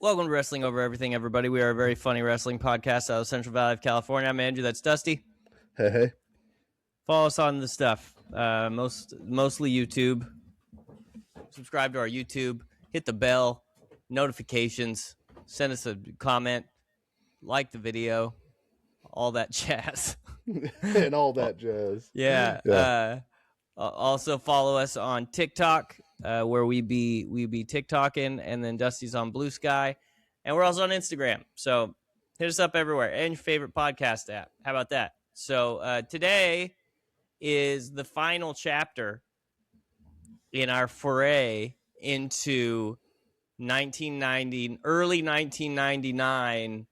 Welcome to Wrestling Over Everything, everybody. We are a very funny wrestling podcast out of Central Valley of California. I'm Andrew. That's Dusty. Hey. Follow us on the stuff. Mostly YouTube. Subscribe to our YouTube. Hit the bell. Notifications. Send us a comment. Like the video. All that jazz. And all that jazz. Yeah. Also follow us on TikTok, where we be TikToking, and then Dusty's on Blue Sky, and we're also on Instagram. So hit us up everywhere, and your favorite podcast app. How about that? So today is the final chapter in our foray into early 1999,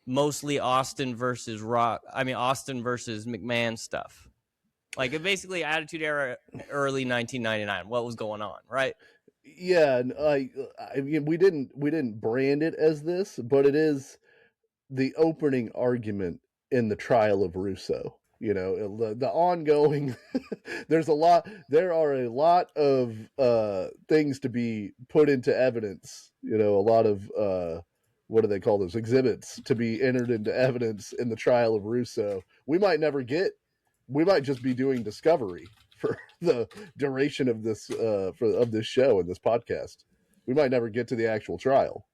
mostly Austin versus McMahon stuff. Like, it basically Attitude Era, early 1999. What was going on, right? Yeah, and I mean, we didn't brand it as this, but it is the opening argument in the trial of Russo. You know, the ongoing. There are a lot of things to be put into evidence. You know, a lot of what do they call those, exhibits to be entered into evidence in the trial of Russo. We might just be doing discovery for the duration of this of this show and this podcast. We might never get to the actual trial.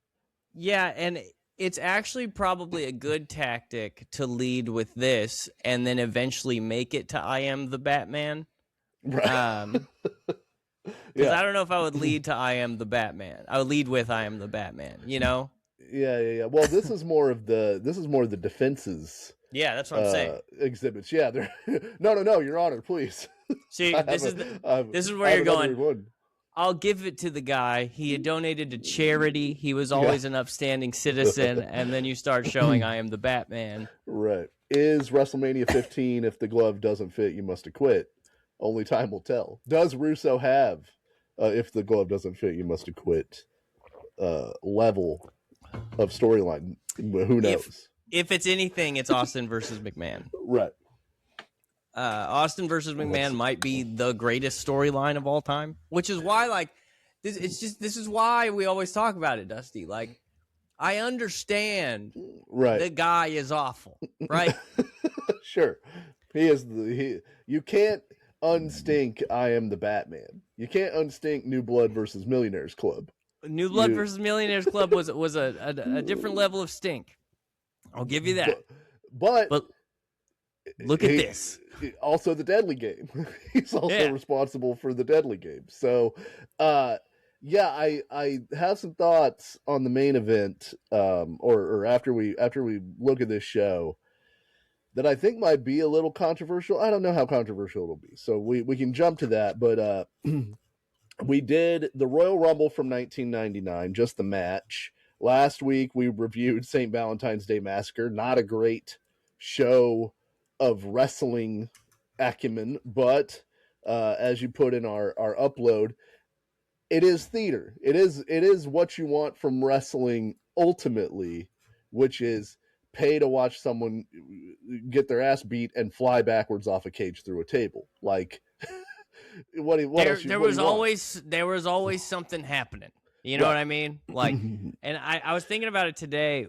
Yeah, and it's actually probably a good tactic to lead with this and then eventually make it to I Am the Batman. Right. Because I don't know if I would lead to I Am the Batman. I would lead with I Am the Batman, you know? Yeah. Well, this is more of the defenses. Yeah, that's what I'm saying. Exhibits. Yeah, they're no, Your Honor, please. See, this is where you're going. One. I'll give it to the guy. He had donated to charity. He was always an upstanding citizen. And then you start showing I Am the Batman. Right. Is WrestleMania 15, if the glove doesn't fit, you must acquit? Only time will tell. Does Russo have, if the glove doesn't fit, you must acquit, level of storyline? Who knows? If it's anything, it's Austin versus McMahon. Right. Austin versus McMahon might be the greatest storyline of all time, which is why, this is why we always talk about it, Dusty. Like, I understand the guy is awful, right? Sure. You can't unstink I Am the Batman. You can't unstink New Blood versus Millionaires Club. New Blood versus Millionaires Club was a different level of stink. I'll give you that. But look at this. Also, the Deadly Game. He's also responsible for the Deadly Game. So, I have some thoughts on the main event, or after we look at this show, that I think might be a little controversial. I don't know how controversial it'll be, so we can jump to that. But we did the Royal Rumble from 1999, just the match. Last week, we reviewed St. Valentine's Day Massacre. Not a great show of wrestling acumen, but as you put in our upload, it is theater. It is what you want from wrestling ultimately, which is pay to watch someone get their ass beat and fly backwards off a cage through a table. Like, there was always something happening. You know what I mean? Like, and I was thinking about it today.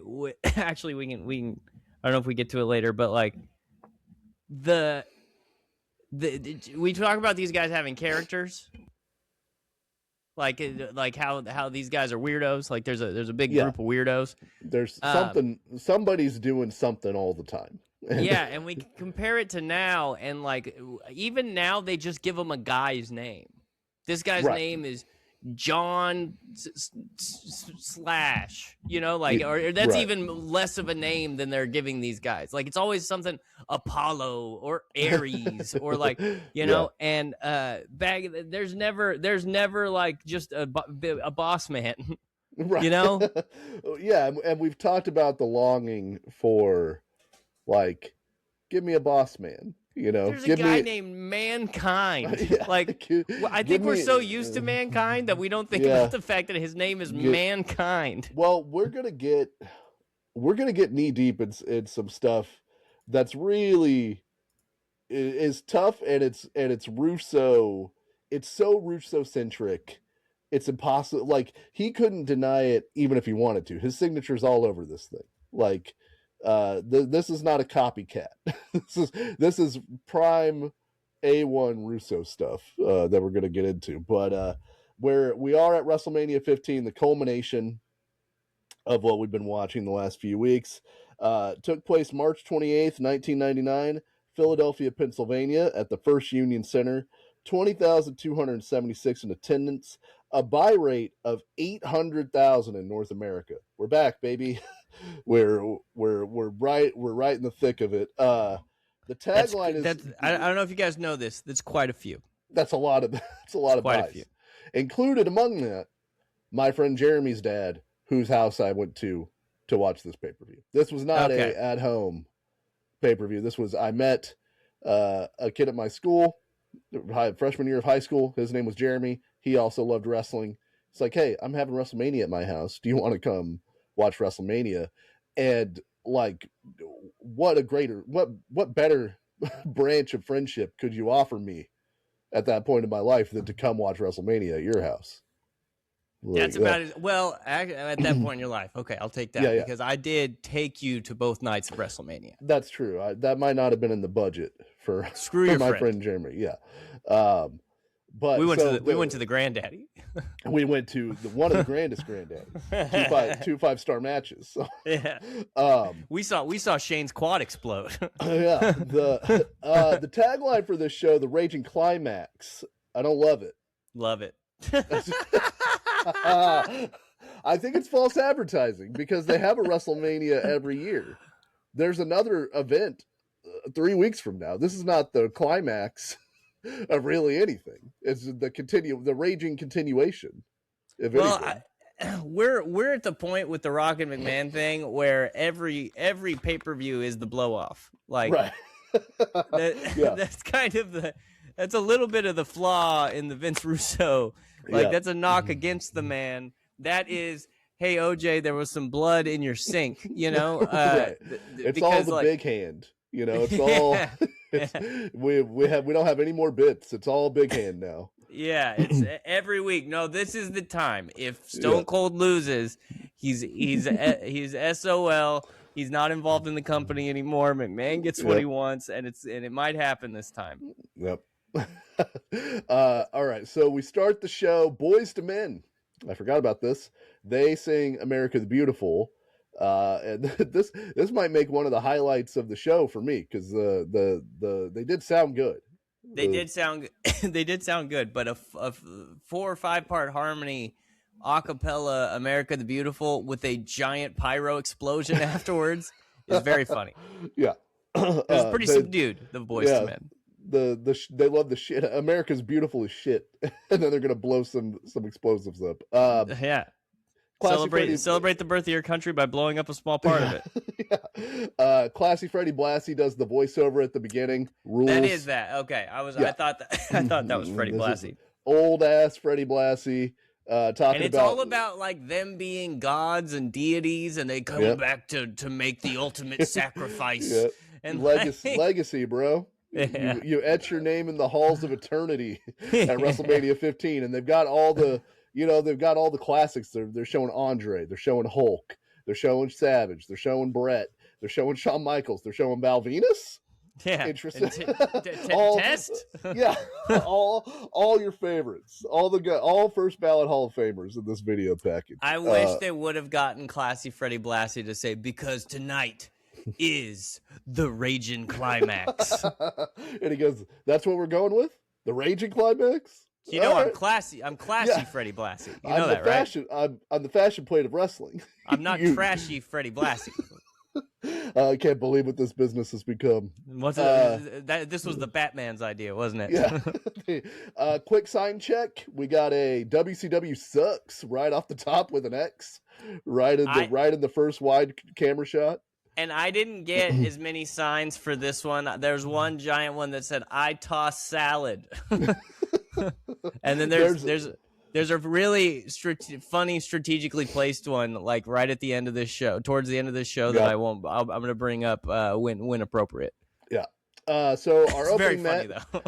Actually, we can. I don't know if we get to it later, but like we talk about these guys having characters, like how these guys are weirdos. Like, there's a big group of weirdos. There's somebody's doing something all the time. Yeah, and we compare it to now, and like even now they just give them a guy's name. This guy's name is John Slash, you know, like, or that's even less of a name than they're giving these guys. Like, it's always something Apollo or Ares or like, you know, and there's never like just a boss man, you know? Yeah, and we've talked about the longing for, like, give me a boss man. You know, there's a guy named Mankind. Like, I think we're so used to Mankind that we don't think about the fact that his name is Mankind. Well, we're gonna get knee deep in some stuff that's really is tough, and it's Russo. It's so Russo centric It's impossible. Like, he couldn't deny it even if he wanted to. His signature's all over this thing. Like, this is not a copycat. this is prime A1 Russo stuff that we're going to get into. But where we are at WrestleMania 15, the culmination of what we've been watching the last few weeks, took place March 28th, 1999, Philadelphia, Pennsylvania, at the First Union Center. 20,276 in attendance, a buy rate of 800,000 in North America. We're back, baby. we're right in the thick of it. The tagline is I don't know if you guys know this. That's quite a few. That's a lot of quite buys. A few. Included among that, my friend Jeremy's dad, whose house I went to watch this pay-per-view. This was not a at-home pay-per-view. This was, I met a kid at my school, freshman year of high school. His name was Jeremy. He also loved wrestling. It's like, hey, I'm having WrestleMania at my house. Do you want to come watch WrestleMania? And like, what better branch of friendship could you offer me at that point in my life than to come watch WrestleMania at your house? That's about it. Well, at that point in your life, okay, I'll take that because I did take you to both nights of WrestleMania. That's true. That might not have been in the budget for my friend Jeremy. Yeah, but we went to the Granddaddy. We went to one of the grandest Granddaddies. two 5-star matches. So, yeah. We saw Shane's quad explode. Yeah. The tagline for this show, the Raging Climax. I don't love it. Love it. I think it's false advertising because they have a WrestleMania every year. There's another event 3 weeks from now. This is not the climax of really anything. It's the raging continuation. We're at the point with the Rock and McMahon thing where every pay-per-view is the blow-off. Like, right. That's kind of that's a little bit of the flaw in the Vince Russo. Like, that's a knock against the man. That is, hey, OJ, there was some blood in your sink, you know? Right. It's all the big hand, you know? It's all, we don't have any more bits. It's all big hand now. Yeah, it's every week. No, this is the time. If Stone Cold loses, he's SOL. He's not involved in the company anymore. McMahon gets what he wants, and it might happen this time. Yep. All right, so we start the show. Boys to Men. I forgot about this. They sing "America the Beautiful," and this might make one of the highlights of the show for me because they did sound good. They did sound good, but a 4 or 5 part harmony a cappella "America the Beautiful" with a giant pyro explosion afterwards is very funny. Yeah, it was pretty subdued. The Boys to Men. They love the shit. America's beautiful as shit, and then they're gonna blow some explosives up. Celebrate the birth of your country by blowing up a small part of it. Yeah. Classy Freddie Blassie does the voiceover at the beginning. Rules. That is that. Okay, I thought that was Freddie Blassie. Old ass Freddie Blassie. And it's all about like them being gods and deities, and they come back to make the ultimate sacrifice. Yep. And legacy, bro. Yeah. You etch your name in the halls of eternity at WrestleMania 15, and they've got all the classics. They're showing Andre, they're showing Hulk, they're showing Savage, they're showing Brett, they're showing Shawn Michaels, they're showing Val Venus. Yeah, interesting. Test. Yeah, all your favorites, all first ballot Hall of Famers in this video package. I wish they would have gotten Classy Freddie Blassie to say, because tonight is the Raging Climax. And he goes, that's what we're going with? The Raging Climax? You know, I'm classy Freddie Blassie. You know that, right? I'm the fashion plate of wrestling. I'm not trashy Freddie Blassie. I can't believe what this business has become. This was the Batman's idea, wasn't it? Yeah. Quick sign check. We got a WCW sucks right off the top with an X, right in the first wide camera shot. And I didn't get as many signs for this one. There's one giant one that said "I toss salad," and then there's a really funny, strategically placed one, like right at the end of this show, towards the end of this show, that I'm going to bring up when appropriate. Yeah. So our It's very opening funny match, though.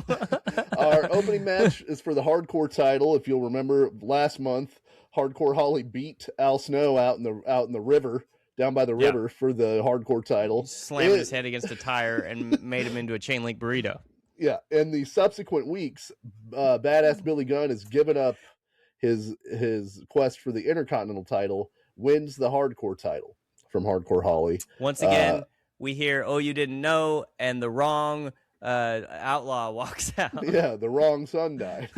our opening match is for the hardcore title. If you'll remember, last month, Hardcore Holly beat Al Snow out in the river, down by the Yeah. river for the hardcore title, Slamming his head against a tire and made him into a chain link burrito. Yeah, in the subsequent weeks, Badass Billy Gunn has given up his quest for the Intercontinental title, wins the Hardcore title from Hardcore Holly. Once again, we hear, "Oh, you didn't know," and the wrong outlaw walks out. Yeah, the wrong son died.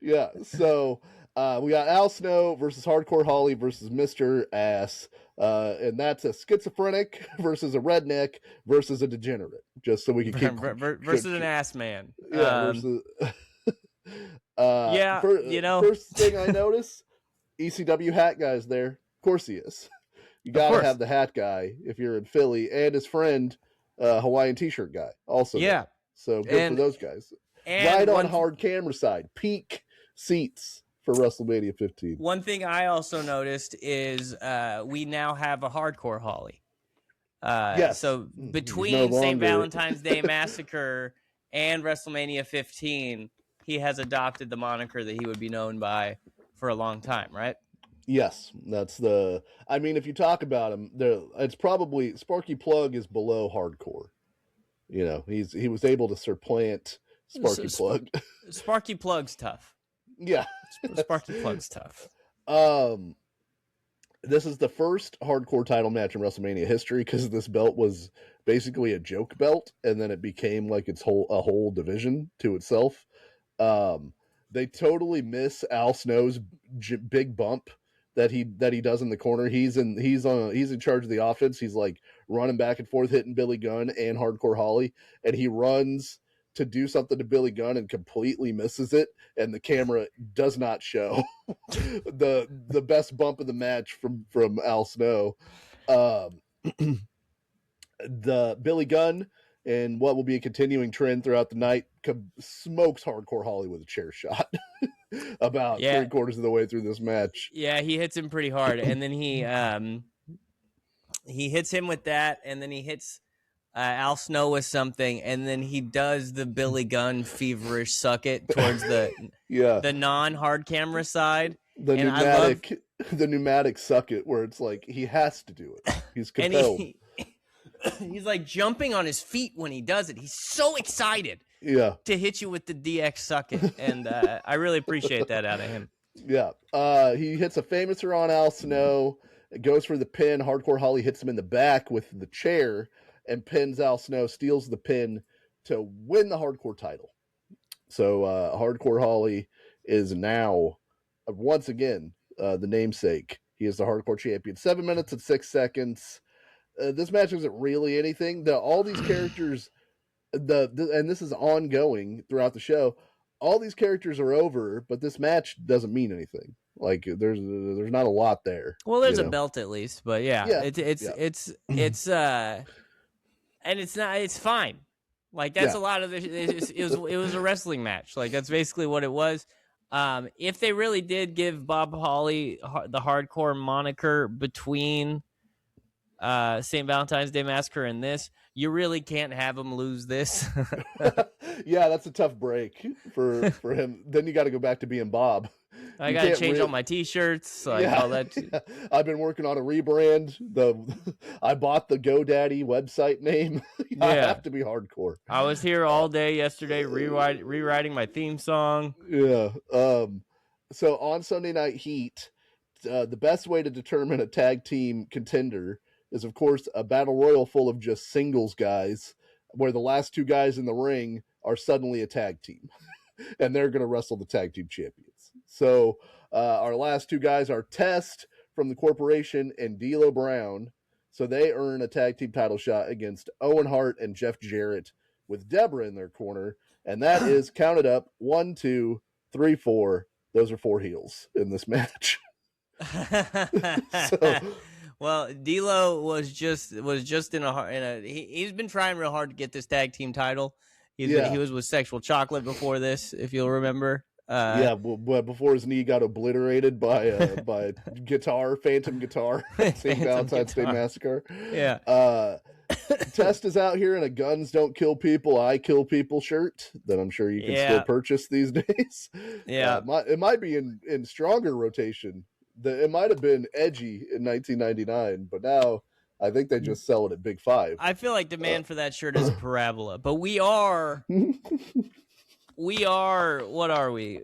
Yeah, so we got Al Snow versus Hardcore Holly versus Mr. Ass. And that's a schizophrenic versus a redneck versus a degenerate, just so we can keep versus an ass man. Yeah, versus yeah, first thing I notice, ECW hat guy's there. Of course he is. You gotta have the hat guy if you're in Philly, and his friend, Hawaiian t-shirt guy, also. Yeah, there. So good for those guys. And right on hard camera side, peak seats for WrestleMania 15. One thing I also noticed is we now have a Hardcore Holly. Yes. So between St. Valentine's Day Massacre and WrestleMania 15, he has adopted the moniker that he would be known by for a long time, right? Yes, that's the. I mean, if you talk about him, it's probably Sparky Plug is below Hardcore. You know, he was able to supplant Sparky Plug. Sparky Plug's tough. Yeah, Sparky Plug's tough. This is the first Hardcore title match in WrestleMania history because this belt was basically a joke belt, and then it became like a whole division to itself. They totally miss Al Snow's big bump that he does in the corner. He's in charge of the offense. He's like running back and forth, hitting Billy Gunn and Hardcore Holly, and he runs to do something to Billy Gunn and completely misses it, and the camera does not show the best bump of the match from Al Snow. The Billy Gunn, and what will be a continuing trend throughout the night, smokes Hardcore Holly with a chair shot about 3/4 of the way through this match. Yeah, he hits him pretty hard, and then he hits him with that, and then he hits Al Snow with something, and then he does the Billy Gunn feverish suck it towards the non-hard camera side. The pneumatic suck it, where it's like he has to do it. He's compelled. He's like jumping on his feet when he does it. He's so excited to hit you with the DX suck it, and I really appreciate that out of him. Yeah, he hits a famouser on Al Snow. It goes for the pin. Hardcore Holly hits him in the back with the chair and pins Al Snow, steals the pin to win the Hardcore title. So Hardcore Holly is now, once again, the namesake. He is the Hardcore champion. 7 minutes and 6 seconds. This match isn't really anything. All these characters, and this is ongoing throughout the show, all these characters are over, but this match doesn't mean anything. Like there's not a lot there. Well, there's a belt at least, but and it's fine. Like that's a lot of it was a wrestling match. Like that's basically what it was. If they really did give Bob Holly the Hardcore moniker between St. Valentine's Day Massacre and this, you really can't have him lose this. Yeah, that's a tough break for him. Then you got to go back to being Bob. I got to change all my t-shirts, all that. Yeah. I've been working on a rebrand. I bought the GoDaddy website name. I have to be Hardcore. I was here all day yesterday rewriting my theme song. Yeah. So on Sunday Night Heat, the best way to determine a tag team contender is, of course, a battle royal full of just singles guys, where the last two guys in the ring are suddenly a tag team, and they're going to wrestle the tag team champions. So our last two guys are Test from the Corporation and D'Lo Brown. So they earn a tag team title shot against Owen Hart and Jeff Jarrett with Deborah in their corner. And that is counted up 1, 2, 3, 4. Those are 4 heels in this match. Well, D'Lo was just he's been trying real hard to get this tag team title. He was with Sexual Chocolate before this, if you'll remember. Before his knee got obliterated by a phantom guitar, St. Valentine's Day Massacre. Yeah. Test is out here in a guns don't kill people, I kill people shirt that I'm sure you can still purchase these days. Yeah. It might be in stronger rotation. It might have been edgy in 1999, but now I think they just sell it at Big Five. I feel like demand for that shirt is a parabola, but we are, what are we?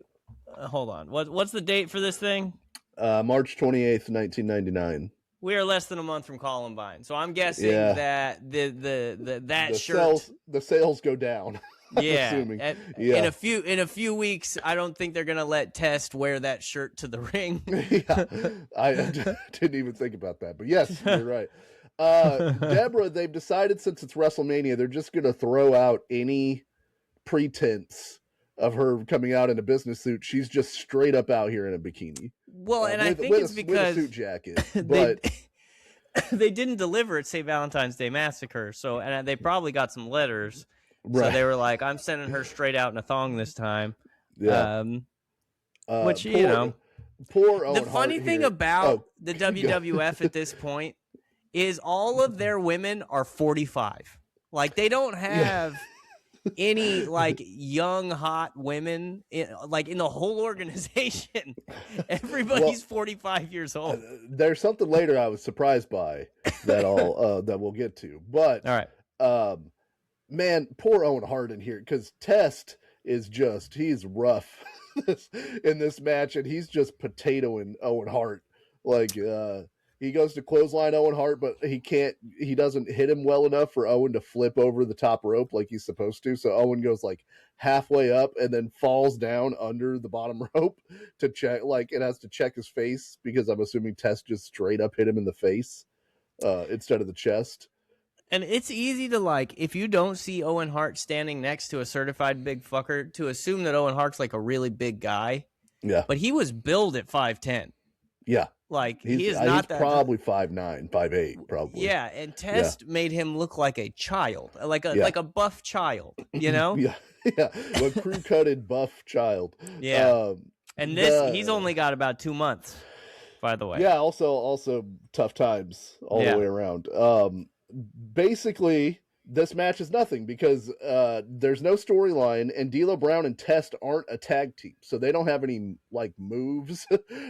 Hold on. What's the date for this thing? March 28th, 1999. We are less than a month from Columbine, so I'm guessing that that shirt, the sales go down. Yeah, in a few weeks, I don't think they're gonna let Test wear that shirt to the ring. I didn't even think about that, but yes, you're right. Deborah, they've decided since it's WrestleMania, they're just gonna throw out any pretense of her coming out in a business suit. She's just straight up out here in a bikini. Well, and I think it's because with a suit jacket, but they didn't deliver at St. Valentine's Day Massacre, and they probably got some letters. Right. So they were like, I'm sending her straight out in a thong this time. Yeah. Which, poor Owen the funny Hart thing here. about the WWF at this point is all of their women are 45. Like, they don't have any, like, young, hot women, in the whole organization. Everybody's 45 years old. There's something later I was surprised by that we'll get to. But, all right. Man, poor Owen Hart in here, because Test is he's rough in this match, and he's just potatoing Owen Hart. Like, he goes to clothesline Owen Hart, but he doesn't hit him well enough for Owen to flip over the top rope like he's supposed to. So Owen goes like halfway up and then falls down under the bottom rope to check, like it has to check his face, because I'm assuming Test just straight up hit him in the face instead of the chest. And it's easy to, like, if you don't see Owen Hart standing next to a certified big fucker, to assume that Owen Hart's like a really big guy. Yeah. But he was billed at 5'10". Yeah. Like, he's not that. Probably 5'9", 5'8", probably. Yeah, and Test made him look like a child, like a buff child, you know? Yeah. A crew-cutted buff child. Yeah. And he's only got about 2 months, by the way. Yeah, also tough times all the way around. Basically, this match is nothing because there's no storyline, and D'Lo Brown and Test aren't a tag team, so they don't have any like moves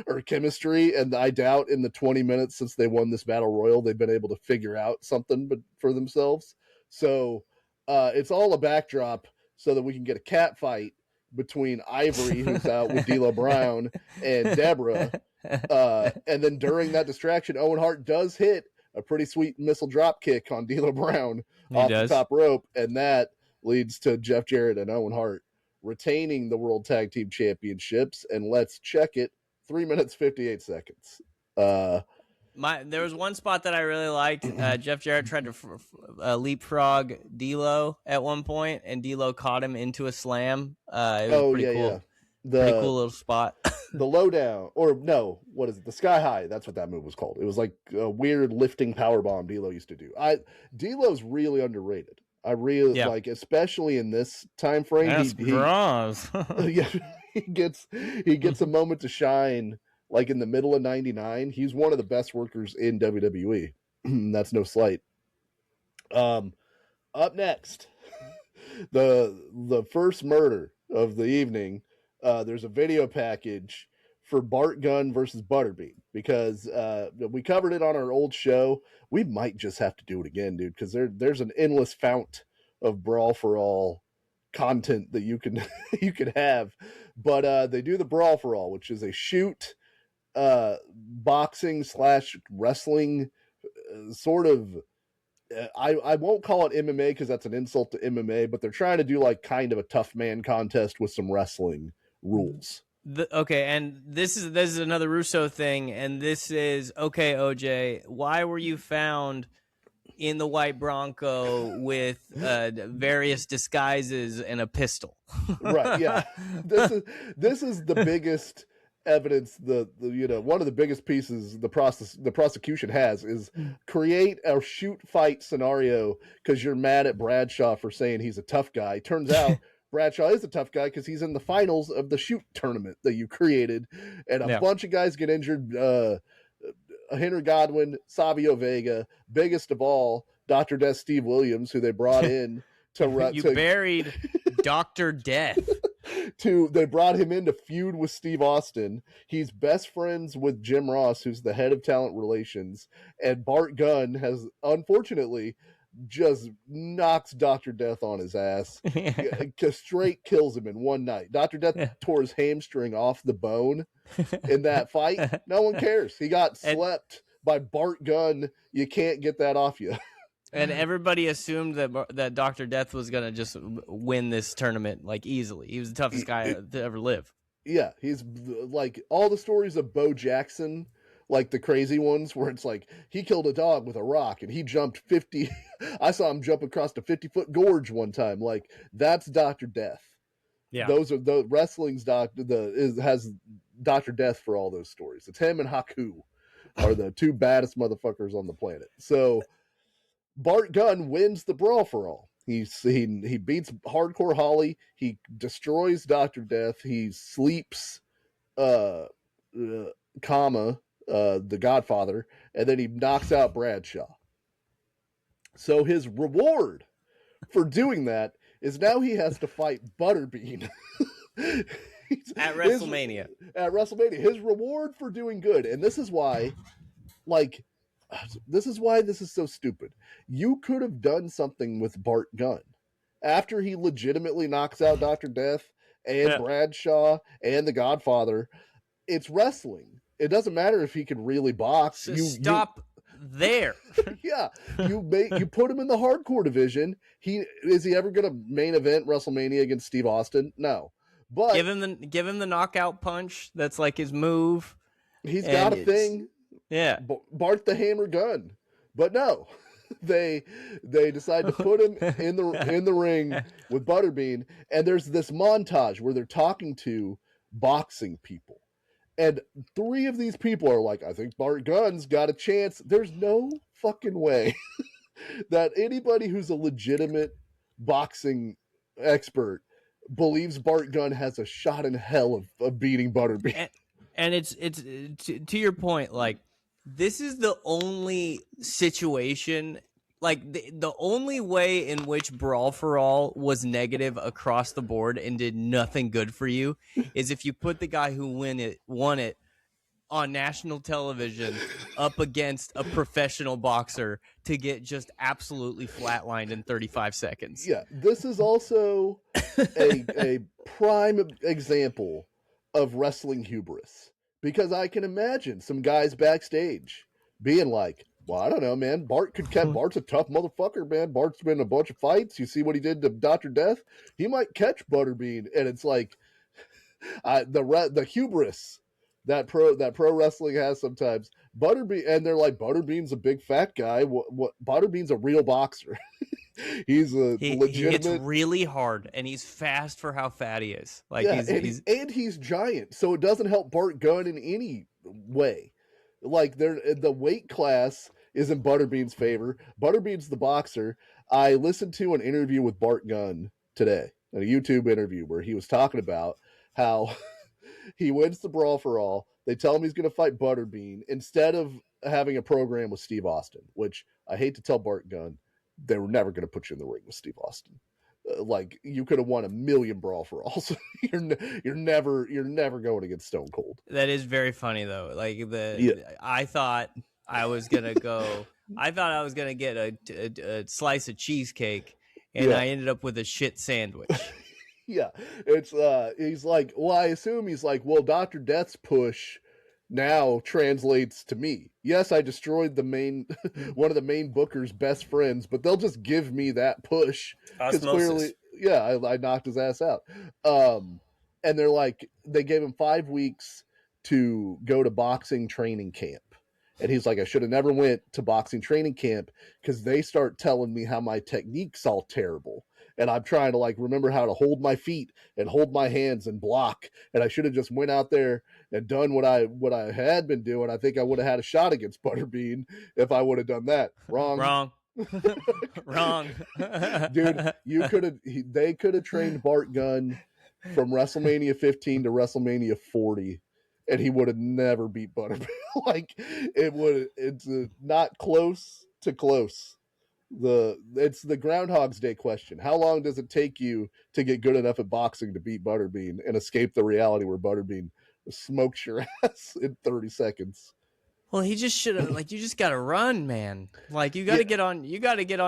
or chemistry. And I doubt in the 20 minutes since they won this battle royal, they've been able to figure out something for themselves. So it's all a backdrop so that we can get a cat fight between Ivory, who's out with D'Lo Brown, and Deborah. And then during that distraction, Owen Hart does hit a pretty sweet missile drop kick on D'Lo Brown off the top rope, and that leads to Jeff Jarrett and Owen Hart retaining the World Tag Team Championships. And let's check it: 3 minutes 58 seconds. There was one spot that I really liked. Jeff Jarrett tried to leapfrog D'Lo at one point, and D'Lo caught him into a slam. It was pretty cool. Yeah. Pretty cool little spot. The lowdown, or no, what is it? The sky high. That's what that move was called. It was like a weird lifting power bomb D'Lo used to do. D'Lo's really underrated. I really like, especially in this time frame. He gets a moment to shine. Like in the middle of '99, he's one of the best workers in WWE. That's no slight. Up next, the first murder of the evening. There's a video package for Bart Gunn versus Butterbean, because we covered it on our old show. We might just have to do it again, dude, because there's an endless fount of Brawl for All content that you can have. But they do the Brawl for All, which is a shoot boxing / wrestling sort of. I won't call it MMA because that's an insult to MMA, but they're trying to do like kind of a tough man contest with some wrestling rules. Okay, and this is another Russo thing, and this is, okay, OJ, why were you found in the white Bronco with various disguises and a pistol? Right, yeah. This is the biggest evidence, one of the biggest pieces the prosecution has is create a shoot fight scenario because you're mad at Bradshaw for saying he's a tough guy. Turns out Bradshaw is a tough guy because he's in the finals of the shoot tournament that you created, and a bunch of guys get injured. Henry Godwinn, Savio Vega, biggest of all, Dr. Death Steve Williams, who they brought in you buried Dr. Death. They brought him in to feud with Steve Austin. He's best friends with Jim Ross, who's the head of talent relations, and Bart Gunn has unfortunately just knocks Dr. Death on his ass. Straight kills him in one night. Dr. Death tore his hamstring off the bone in that fight. No one cares. He got slept by Bart Gunn. You can't get that off you. And everybody assumed that Dr. Death was going to just win this tournament like easily. He was the toughest guy to ever live. Yeah, he's like all the stories of Bo Jackson, like the crazy ones where it's like he killed a dog with a rock and he jumped 50. I saw him jump across a 50-foot gorge one time. Like that's Dr. Death. Yeah, those are the wrestling's has Dr. Death for all those stories. It's him and Haku are the two baddest motherfuckers on the planet. So Bart Gunn wins the Brawl for All. He beats Hardcore Holly. He destroys Dr. Death. He sleeps the Godfather, and then he knocks out Bradshaw. So his reward for doing that is now he has to fight Butterbean. At WrestleMania. At WrestleMania. His reward for doing good. And this is why, this is so stupid. You could have done something with Bart Gunn after he legitimately knocks out Dr. Death and Bradshaw and the Godfather. It's wrestling. It doesn't matter if he can really box. So stop there. Yeah, you put him in the hardcore division. Is he ever going to main event WrestleMania against Steve Austin? No. But give him the knockout punch. That's like his move. He's got a thing. Yeah, Bart the Hammer Gunn. But no, they decide to put him in the ring with Butterbean, and there's this montage where they're talking to boxing people, and three of these people are like, I think Bart Gunn's got a chance. There's no fucking way that anybody who's a legitimate boxing expert believes Bart Gunn has a shot in hell of beating Butterbean. And it's to your point, like, this is the only situation, like the only way in which Brawl for All was negative across the board and did nothing good for you is if you put the guy who won it on national television up against a professional boxer to get just absolutely flatlined in 35 seconds. Yeah, this is also a prime example of wrestling hubris. Because I can imagine some guys backstage being like, well, I don't know, man. Bart's a tough motherfucker, man. Bart's been in a bunch of fights. You see what he did to Dr. Death? He might catch Butterbean. And it's like the hubris that pro wrestling has sometimes. Butterbean, and they're like, Butterbean's a big fat guy. What Butterbean's a real boxer. He's a legitimate. He hits really hard, and he's fast for how fat he is. Like, yeah, he's giant, so it doesn't help Bart Gunn in any way. Like, the weight class is in Butterbean's favor. Butterbean's the boxer. I listened to an interview with Bart Gunn today, a YouTube interview where he was talking about how he wins the Brawl for All. They tell him he's going to fight Butterbean instead of having a program with Steve Austin, which I hate to tell Bart Gunn. They were never going to put you in the ring with Steve Austin. Like, you could have won 1 million Brawl for Alls. You're never going against Stone Cold. That is very funny though. Like I thought I was gonna go. I thought I was gonna get a slice of cheesecake, and I ended up with a shit sandwich. Yeah, it's he's like, well, I assume he's like, well, Dr. Death's push now translates to me. Yes, I destroyed one of the main Booker's best friends, but they'll just give me that push. Osmosis. Clearly, yeah, I knocked his ass out. And they're like, they gave him 5 weeks to go to boxing training camp. And he's like, I should have never went to boxing training camp because they start telling me how my technique's all terrible. And I'm trying to like remember how to hold my feet and hold my hands and block. And I should have just went out there and done what I had been doing. I think I would have had a shot against Butterbean if I would have done that. Wrong. Wrong. Dude, they could have trained Bart Gunn from WrestleMania 15 to WrestleMania 40. and he would have never beat Butterbean. Like it's not close to close. It's the Groundhog's Day question. How long does it take you to get good enough at boxing to beat Butterbean and escape the reality where Butterbean smokes your ass in 30 seconds? Well, he just should have, like, you just got to run, man. Like, you got to get on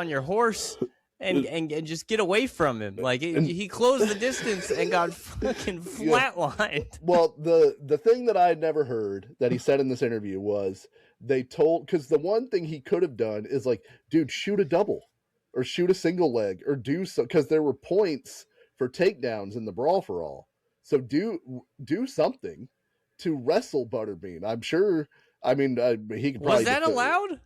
your horse and just get away from him. Like, he closed the distance and got fucking flatlined. Well, the thing that I had never heard that he said in this interview was because the one thing he could have done is like, dude, shoot a double or shoot a single leg or do so, because there were points for takedowns in the Brawl for All. So do something to wrestle Butterbean. I'm sure. I mean, he could probably. Was that allowed?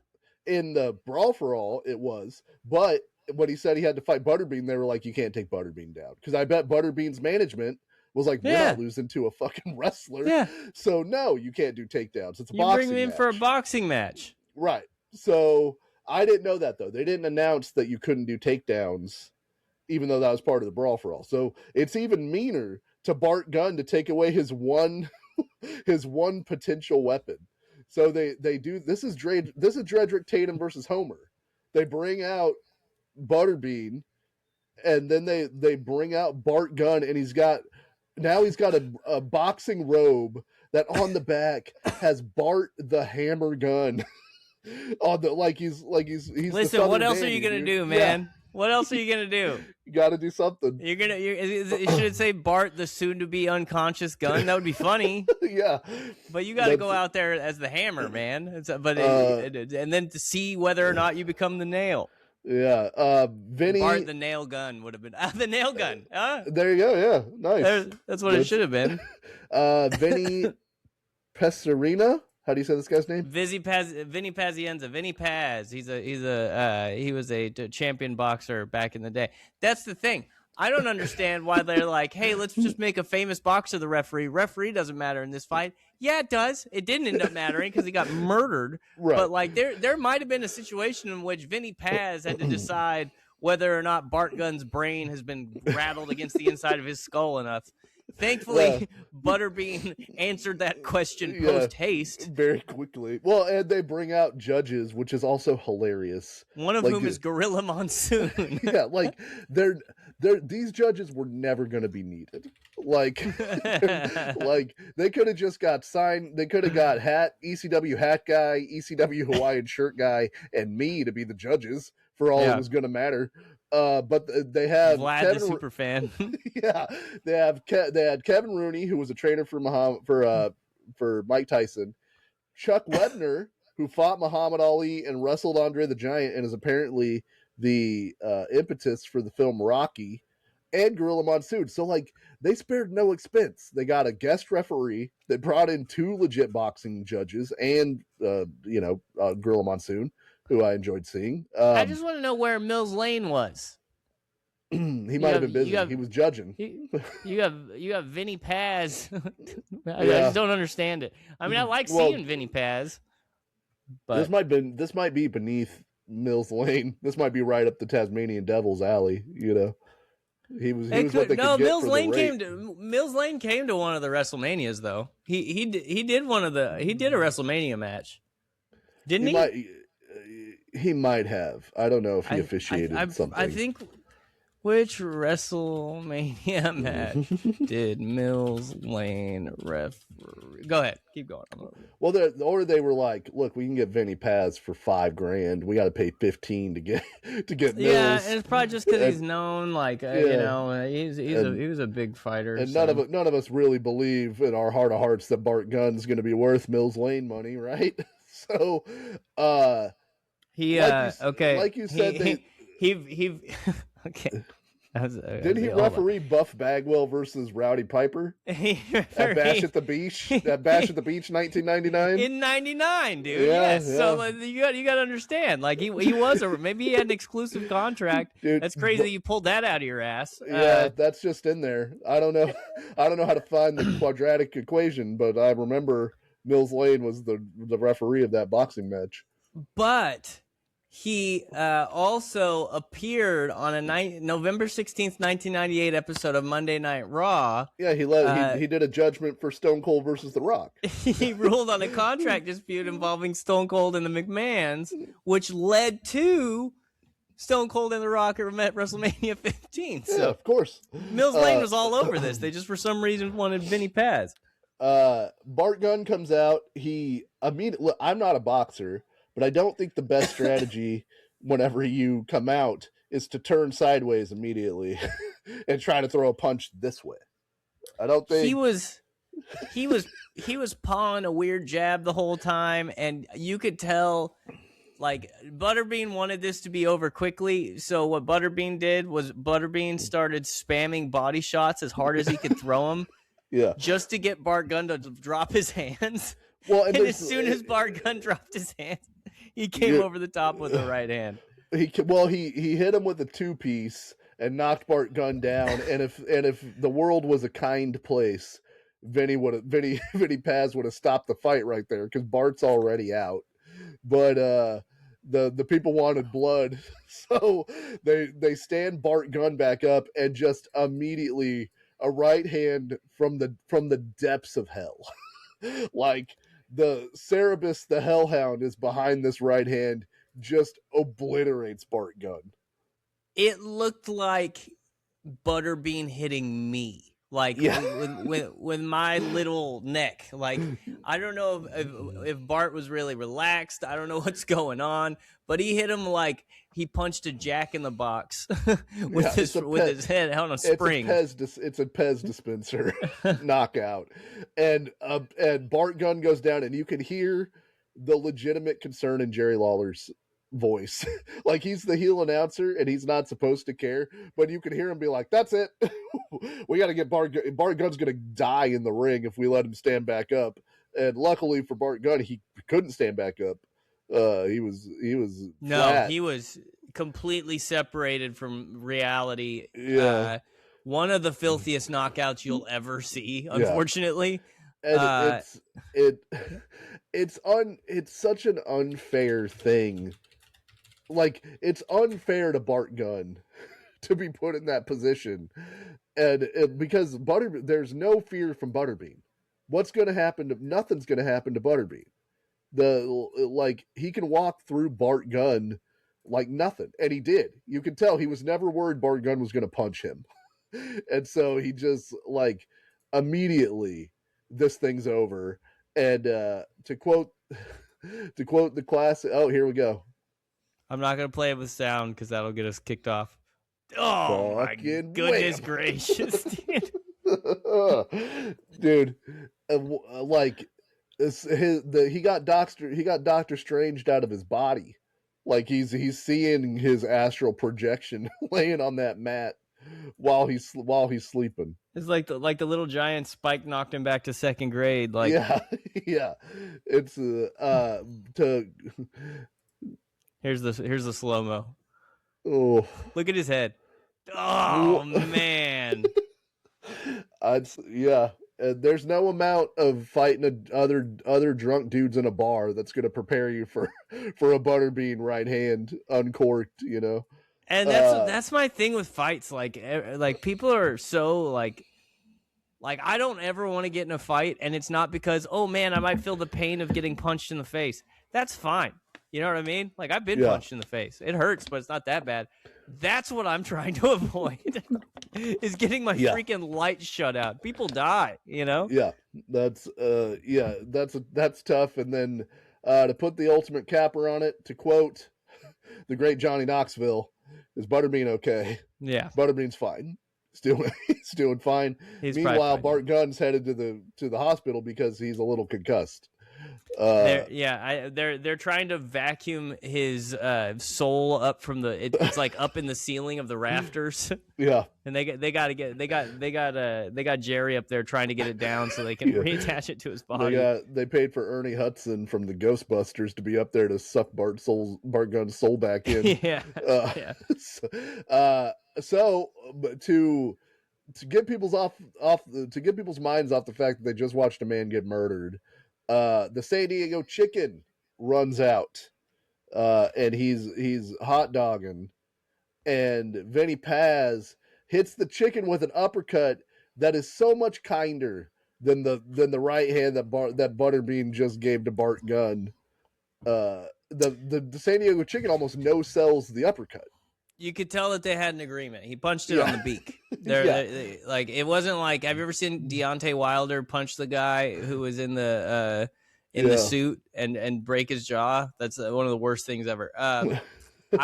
In the Brawl for All, it was. But when he said he had to fight Butterbean, they were like, you can't take Butterbean down. Because I bet Butterbean's management was like, we're not losing to a fucking wrestler. Yeah. So, no, you can't do takedowns. It's a boxing match. You bring him in for a boxing match. Right. So, I didn't know that, though. They didn't announce that you couldn't do takedowns, even though that was part of the Brawl for All. So, it's even meaner to Bart Gunn to take away his one potential weapon. So they do. This is Dredrick Tatum versus Homer. They bring out Butterbean, and then they bring out Bart Gunn, and he's got a boxing robe that on the back has Bart the Hammer Gun on the he's. Listen, what else are you gonna do, man? Yeah. What else are you gonna do? You got to do something. Should it say Bart the soon-to-be unconscious Gun? That would be funny. Yeah, but you got to go out there as the Hammer, man. And then to see whether or not you become the Nail. Yeah, Vinny Bart the Nail Gun would have been the Nail Gun. There you go. Yeah, nice. That's what it should have been. Vinny Pesarina. How do you say this guy's name? Vinny Pazienza. Vinny Paz. He was a champion boxer back in the day. That's the thing. I don't understand why they're like, hey, let's just make a famous boxer the referee. Referee doesn't matter in this fight. Yeah, it does. It didn't end up mattering because he got murdered. Right. But like there might have been a situation in which Vinny Paz had to decide whether or not Bart Gunn's brain has been rattled against the inside of his skull enough. Thankfully, Butterbean answered that question post haste very quickly. Well, and they bring out judges, which is also hilarious. One of whom is Gorilla Monsoon. Yeah, like these judges were never going to be needed. Like, like they could have just got signed. They could have got ECW hat guy, ECW Hawaiian shirt guy, and me to be the judges for all it was going to matter. But they have Vlad Kevin, the super fan. Yeah, they had Kevin Rooney, who was a trainer for Mike Tyson, Chuck Webner, who fought Muhammad Ali and wrestled Andre the Giant, and is apparently the impetus for the film Rocky, and Gorilla Monsoon. So like they spared no expense. They got a guest referee. They brought in 2 legit boxing judges, and Gorilla Monsoon, who I enjoyed seeing. I just want to know where Mills Lane was. He might have been busy. He was judging. You have Vinny Paz. I just don't understand it. I mean, I like seeing Vinny Paz. But this might be beneath Mills Lane. This might be right up the Tasmanian Devil's alley. You know, he was what they could get Mills for Lane the rate. Mills Lane came to one of the WrestleManias though. He did a WrestleMania match, didn't he? He might have. I don't know if he officiated something. I think. Which WrestleMania match did Mills Lane referee? Go ahead, keep going. Well, they were like, "Look, we can get Vinny Paz for $5,000. We got to pay $15,000 to get Mills." Yeah, and it's probably just because he's known, like he was a big fighter. And none of us really believe in our heart of hearts that Bart Gunn's going to be worth Mills Lane money, right? So, like you said, he okay. Did he referee Buff Bagwell versus Rowdy Piper? At Bash at the Beach? At Bash at the Beach 1999? In 99, dude. Yes. Yeah. So you got to understand. Like he was maybe he had an exclusive contract. Dude, that's crazy that you pulled that out of your ass. Yeah, that's just in there. I don't know how to find the quadratic equation, but I remember Mills Lane was the referee of that boxing match. But he also appeared on a November 16th, 1998 episode of Monday Night Raw. Yeah, he did a judgment for Stone Cold versus The Rock. He ruled on a contract dispute involving Stone Cold and the McMahons, which led to Stone Cold and The Rock at WrestleMania 15. So, yeah, of course. Mills Lane was all over this. They just, for some reason, wanted Vinny Paz. Bart Gunn comes out. I'm not a boxer, but I don't think the best strategy whenever you come out is to turn sideways immediately and try to throw a punch this way. I don't think he was pawing a weird jab the whole time, and you could tell like Butterbean wanted this to be over quickly. So what Butterbean did was Butterbean started spamming body shots as hard as he could throw them. Yeah. Just to get Bart Gunn to drop his hands. Well, and as soon as Bart Gunn dropped his hands, he came over the top with the right hand. He hit him with a 2-piece and knocked Bart Gunn down. And if the world was a kind place, Vinny Paz would have stopped the fight right there because Bart's already out. But the people wanted blood, so they stand Bart Gunn back up and just immediately a right hand from the depths of hell. Like the Cerebus the Hellhound is behind this right hand, just obliterates Bart Gunn. It looked like Butterbean hitting me. Like with my little neck. Like I don't know if Bart was really relaxed. I don't know what's going on, but he hit him like he punched a Jack in the Box with his head on a spring. It's a Pez dispenser knockout, and Bart Gunn goes down, and you can hear the legitimate concern in Jerry Lawler's voice. Like he's the heel announcer and he's not supposed to care, but you can hear him be like, that's it. We got to get Bart Gunn's gonna die in the ring if we let him stand back up. And luckily for Bart Gunn, he couldn't stand back up. He was flat. He was completely separated from reality. Yeah. One of the filthiest knockouts you'll ever see, unfortunately. And it's such an unfair thing. Like, it's unfair to Bart Gunn to be put in that position. And because there's no fear from Butterbean. What's going to happen? Nothing's going to happen to Butterbean. He can walk through Bart Gunn like nothing. And he did. You can tell he was never worried Bart Gunn was going to punch him. And so he just, immediately, this thing's over. And to quote the classic, oh, here we go. I'm not going to play it with sound because that'll get us kicked off. Oh, my goodness gracious, dude. He got Doctor Strange out of his body. Like he's seeing his astral projection laying on that mat while he's sleeping. It's like the little giant Spike knocked him back to second grade. Like yeah. It's Here's the slow-mo. Oh, look at his head. Oh man. There's no amount of fighting other drunk dudes in a bar that's going to prepare you for a Butterbean right hand uncorked, you know. And that's my thing with fights. Like people are so like I don't ever want to get in a fight, and it's not because, oh man, I might feel the pain of getting punched in the face. That's fine. You know what I mean? Like, I've been punched in the face. It hurts, but it's not that bad. That's what I'm trying to avoid, is getting my freaking light shut out. People die, you know? Yeah, that's tough. And then to put the ultimate capper on it, to quote the great Johnny Knoxville, is Butterbean okay? Yeah. Butterbean's fine. He's doing fine. Meanwhile, Bart Gunn's headed to the hospital because he's a little concussed. They're trying to vacuum his soul up from it's like up in the ceiling of the rafters. Yeah, and they got Jerry up there trying to get it down so they can reattach it to his body. They paid for Ernie Hudson from the Ghostbusters to be up there to suck Bart Gunn's soul back in. So to get people's minds off the fact that they just watched a man get murdered. The San Diego Chicken runs out and he's hot dogging, and Vinny Paz hits the chicken with an uppercut that is so much kinder than the right hand that Butterbean just gave to Bart Gunn. The San Diego Chicken almost no sells the uppercut. You could tell that they had an agreement. He punched it Yeah. on the beak. Yeah. Like it wasn't like, have you ever seen Deontay Wilder punch the guy who was in the suit and break his jaw? That's one of the worst things ever. I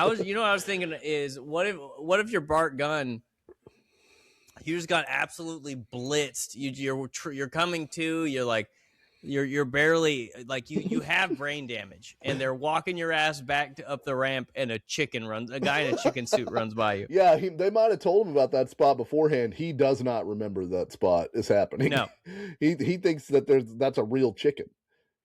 was thinking is what if you're Bart Gunn? You just got absolutely blitzed. You're coming to. You're like you're barely like you have brain damage, and they're walking your ass back up the ramp, and a guy in a chicken suit runs by you. Yeah, they might have told him about that spot beforehand. He does not remember that spot is happening. No, he thinks that that's a real chicken.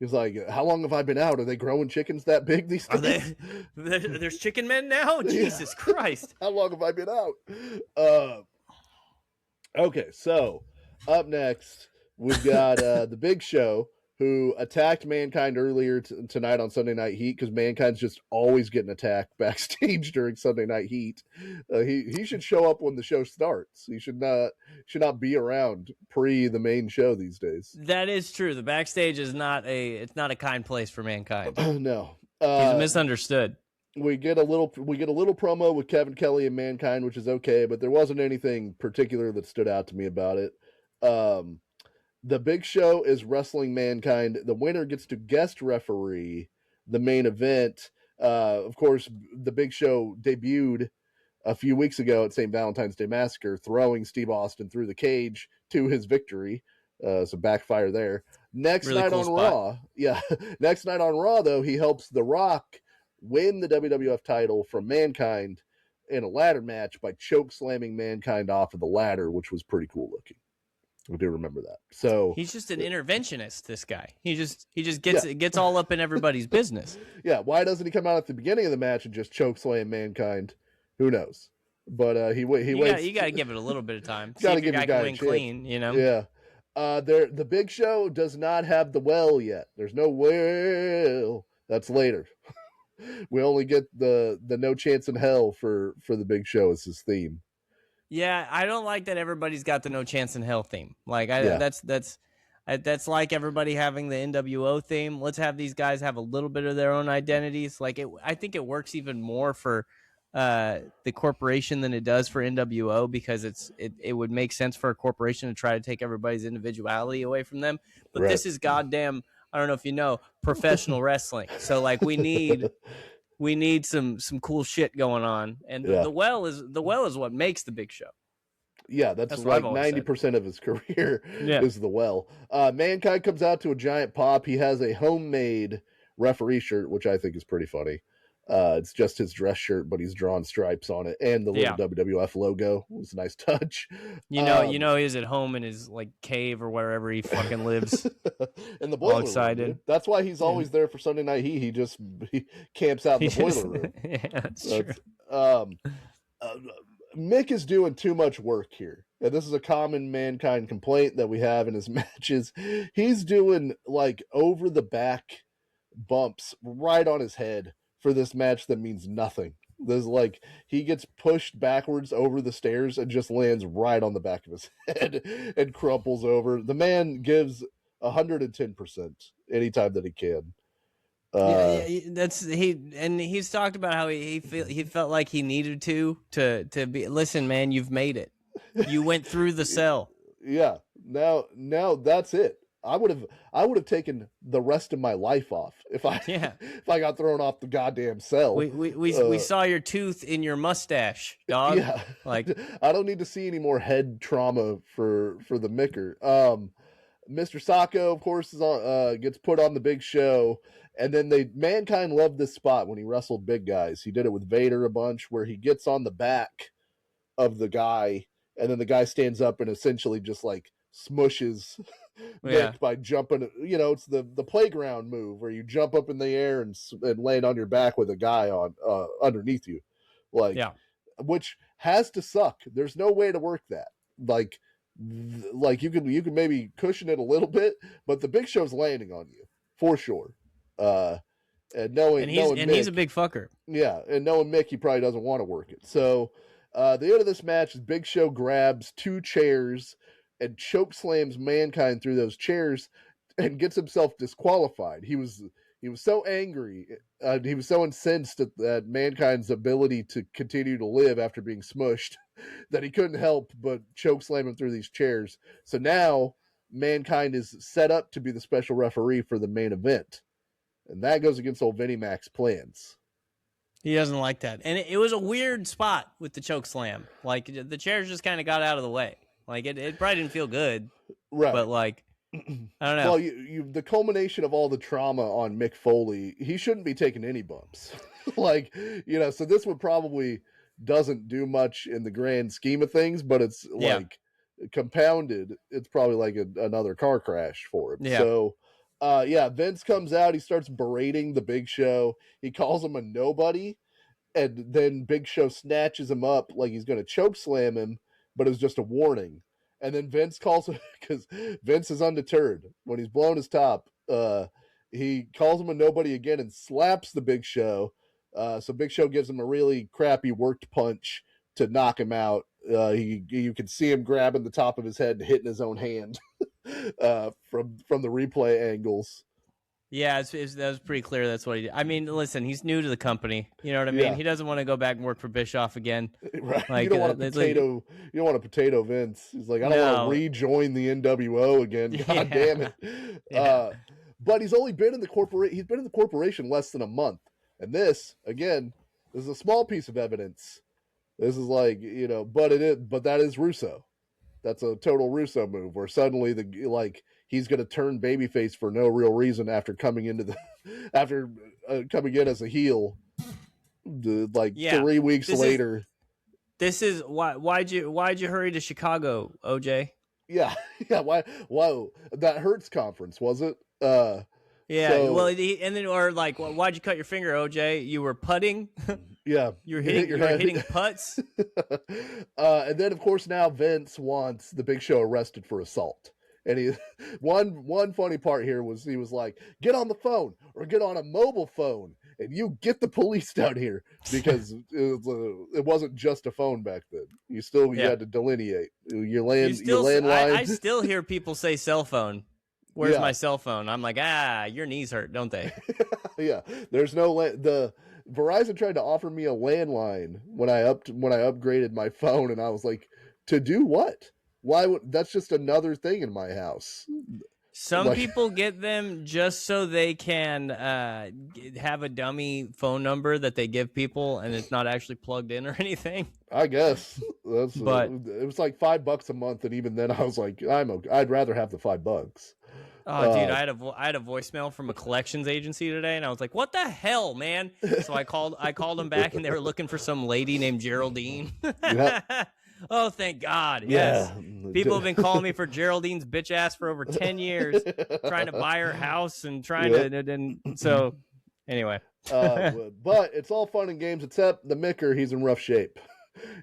He's like, how long have I been out? Are they growing chickens that big these days? There's chicken men now? Jesus Christ. How long have I been out? Okay, so up next, we've got the Big Show, who attacked Mankind earlier tonight on Sunday Night Heat, because Mankind's just always getting attacked backstage during Sunday Night Heat. He should show up when the show starts. He should not be around pre the main show these days. That is true. The backstage is not a kind place for Mankind. No, he's misunderstood. We get a little promo with Kevin Kelly and Mankind, which is okay, but there wasn't anything particular that stood out to me about it. The Big Show is wrestling Mankind. The winner gets to guest referee the main event. Of course, the Big Show debuted a few weeks ago at St. Valentine's Day Massacre, throwing Steve Austin through the cage to his victory. So backfire there. Next night on Raw, though, he helps The Rock win the WWF title from Mankind in a ladder match by choke slamming Mankind off of the ladder, which was pretty cool looking. I do remember that. So he's just an interventionist. This guy, he just gets all up in everybody's business. Yeah, why doesn't he come out at the beginning of the match and just choke slam Mankind? Who knows? But he waits. You got to give it a little bit of time. Got to give the guy win clean. You know. Yeah. The Big Show does not have the well yet. There's no well. That's later. We only get the No Chance in Hell for the Big Show as his theme. Yeah, I don't like that everybody's got the No Chance in Hell theme. Like that's like everybody having the NWO theme. Let's have these guys have a little bit of their own identities. Like I think it works even more for the corporation than it does for NWO, because it would make sense for a corporation to try to take everybody's individuality away from them. But This is goddamn, I don't know if you know, professional wrestling. So like we need some cool shit going on, and the well is what makes the Big Show. Yeah, that's like 90% of his career is the well. Mankind comes out to a giant pop. He has a homemade referee shirt, which I think is pretty funny. It's just his dress shirt, but he's drawn stripes on it, and the little WWF logo. It was a nice touch. You know, he's at home in his like cave or wherever he fucking lives. In the boiler all excited. Room, that's why he's always there for Sunday Night Heat. He camps out in the boiler room. Yeah, that's true. Mick is doing too much work here. And this is a common Mankind complaint that we have in his matches. He's doing like over the back bumps right on his head for this match that means nothing. There's like he gets pushed backwards over the stairs and just lands right on the back of his head and crumples over. The man gives 110% anytime that he can. He's talked about how he felt like he needed to be. Listen, man, you've made it. You went through the cell. Yeah. Now that's it. I would have taken the rest of my life off if I got thrown off the goddamn cell. We saw your tooth in your mustache, dog. Yeah. Like I don't need to see any more head trauma for the Micker. Mr. Sacco, of course, is on, gets put on the Big Show, and then Mankind loved this spot when he wrestled big guys. He did it with Vader a bunch, where he gets on the back of the guy, and then the guy stands up and essentially just like smushes Mick by jumping. You know, it's the playground move where you jump up in the air and land on your back with a guy on underneath you, which has to suck. There's no way to work that. Like you can maybe cushion it a little bit, but the Big Show's landing on you for sure. And knowing Mick, he's a big fucker. Yeah, and knowing Mick, he probably doesn't want to work it. So the end of this match is Big Show grabs 2 chairs and choke slams Mankind through those chairs and gets himself disqualified. He was so angry, he was so incensed at Mankind's ability to continue to live after being smushed that he couldn't help but choke slam him through these chairs. So now Mankind is set up to be the special referee for the main event. And that goes against old Vinnie Mac's plans. He doesn't like that. And it was a weird spot with the choke slam. Like, the chairs just kind of got out of the way. Like, it probably didn't feel good. Right. But, like, I don't know. Well, the culmination of all the trauma on Mick Foley, he shouldn't be taking any bumps. Like, so this one probably doesn't do much in the grand scheme of things, but it's like compounded. It's probably like another car crash for him. Yeah. So, Vince comes out. He starts berating the Big Show. He calls him a nobody. And then Big Show snatches him up like he's going to choke slam him, but it was just a warning. And then Vince calls him, because Vince is undeterred. When he's blown his top, he calls him a nobody again and slaps the Big Show. So Big Show gives him a really crappy worked punch to knock him out. You can see him grabbing the top of his head and hitting his own hand from the replay angles. Yeah, that was pretty clear. That's what he did. I mean, listen, he's new to the company. You know what I mean? He doesn't want to go back and work for Bischoff again. Right. Like, you don't want a potato. You don't want a potato Vince. He's like, I don't want to rejoin the NWO again. God damn it. Yeah. But he's only been in the corporation. He's been in the corporation less than a month. And this is a small piece of evidence. This is like, but that is Russo. That's a total Russo move where suddenly he's going to turn babyface for no real reason after coming into coming in as a heel. 3 weeks later. This is why'd you hurry to Chicago, OJ? Yeah. Why? Whoa, that Hurts conference, was it? Yeah. So, well, why'd you cut your finger, OJ? You were putting. Yeah, you were hitting putts. And then, of course, now Vince wants the Big Show arrested for assault. And one funny part here was he was like, "Get on the phone or get on a mobile phone, and you get the police down here," because it wasn't just a phone back then. You had to delineate your landline. I still hear people say cell phone. Where's my cell phone? I'm like, your knees hurt, don't they? Yeah, there's no the Verizon tried to offer me a landline when I upgraded my phone, and I was like, to do what? Why would that's just another thing in my house? Some people get them just so they can have a dummy phone number that they give people, and it's not actually plugged in or anything. I guess but it was like $5 a month, and even then I was like, I'd rather have the $5. Oh, dude, I had a voicemail from a collections agency today, and I was like, "What the hell, man?" So I called them back, and they were looking for some lady named Geraldine. Yep. Oh, thank God! Yes, people have been calling me for Geraldine's bitch ass for over 10 years, trying to buy her house and trying to. And so, anyway, but it's all fun and games except the Micker. He's in rough shape.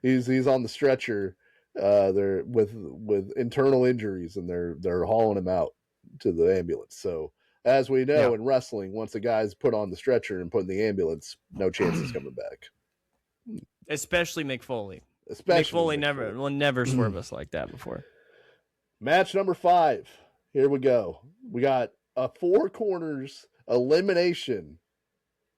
He's on the stretcher. They're with internal injuries, and they're hauling him out to the ambulance. So as we know in wrestling, once a guy's put on the stretcher and put in the ambulance, no chance he's coming back. Especially Mick Foley. Mick Foley will never swerve us like that before. Match number 5. Here we go. We got a 4 corners elimination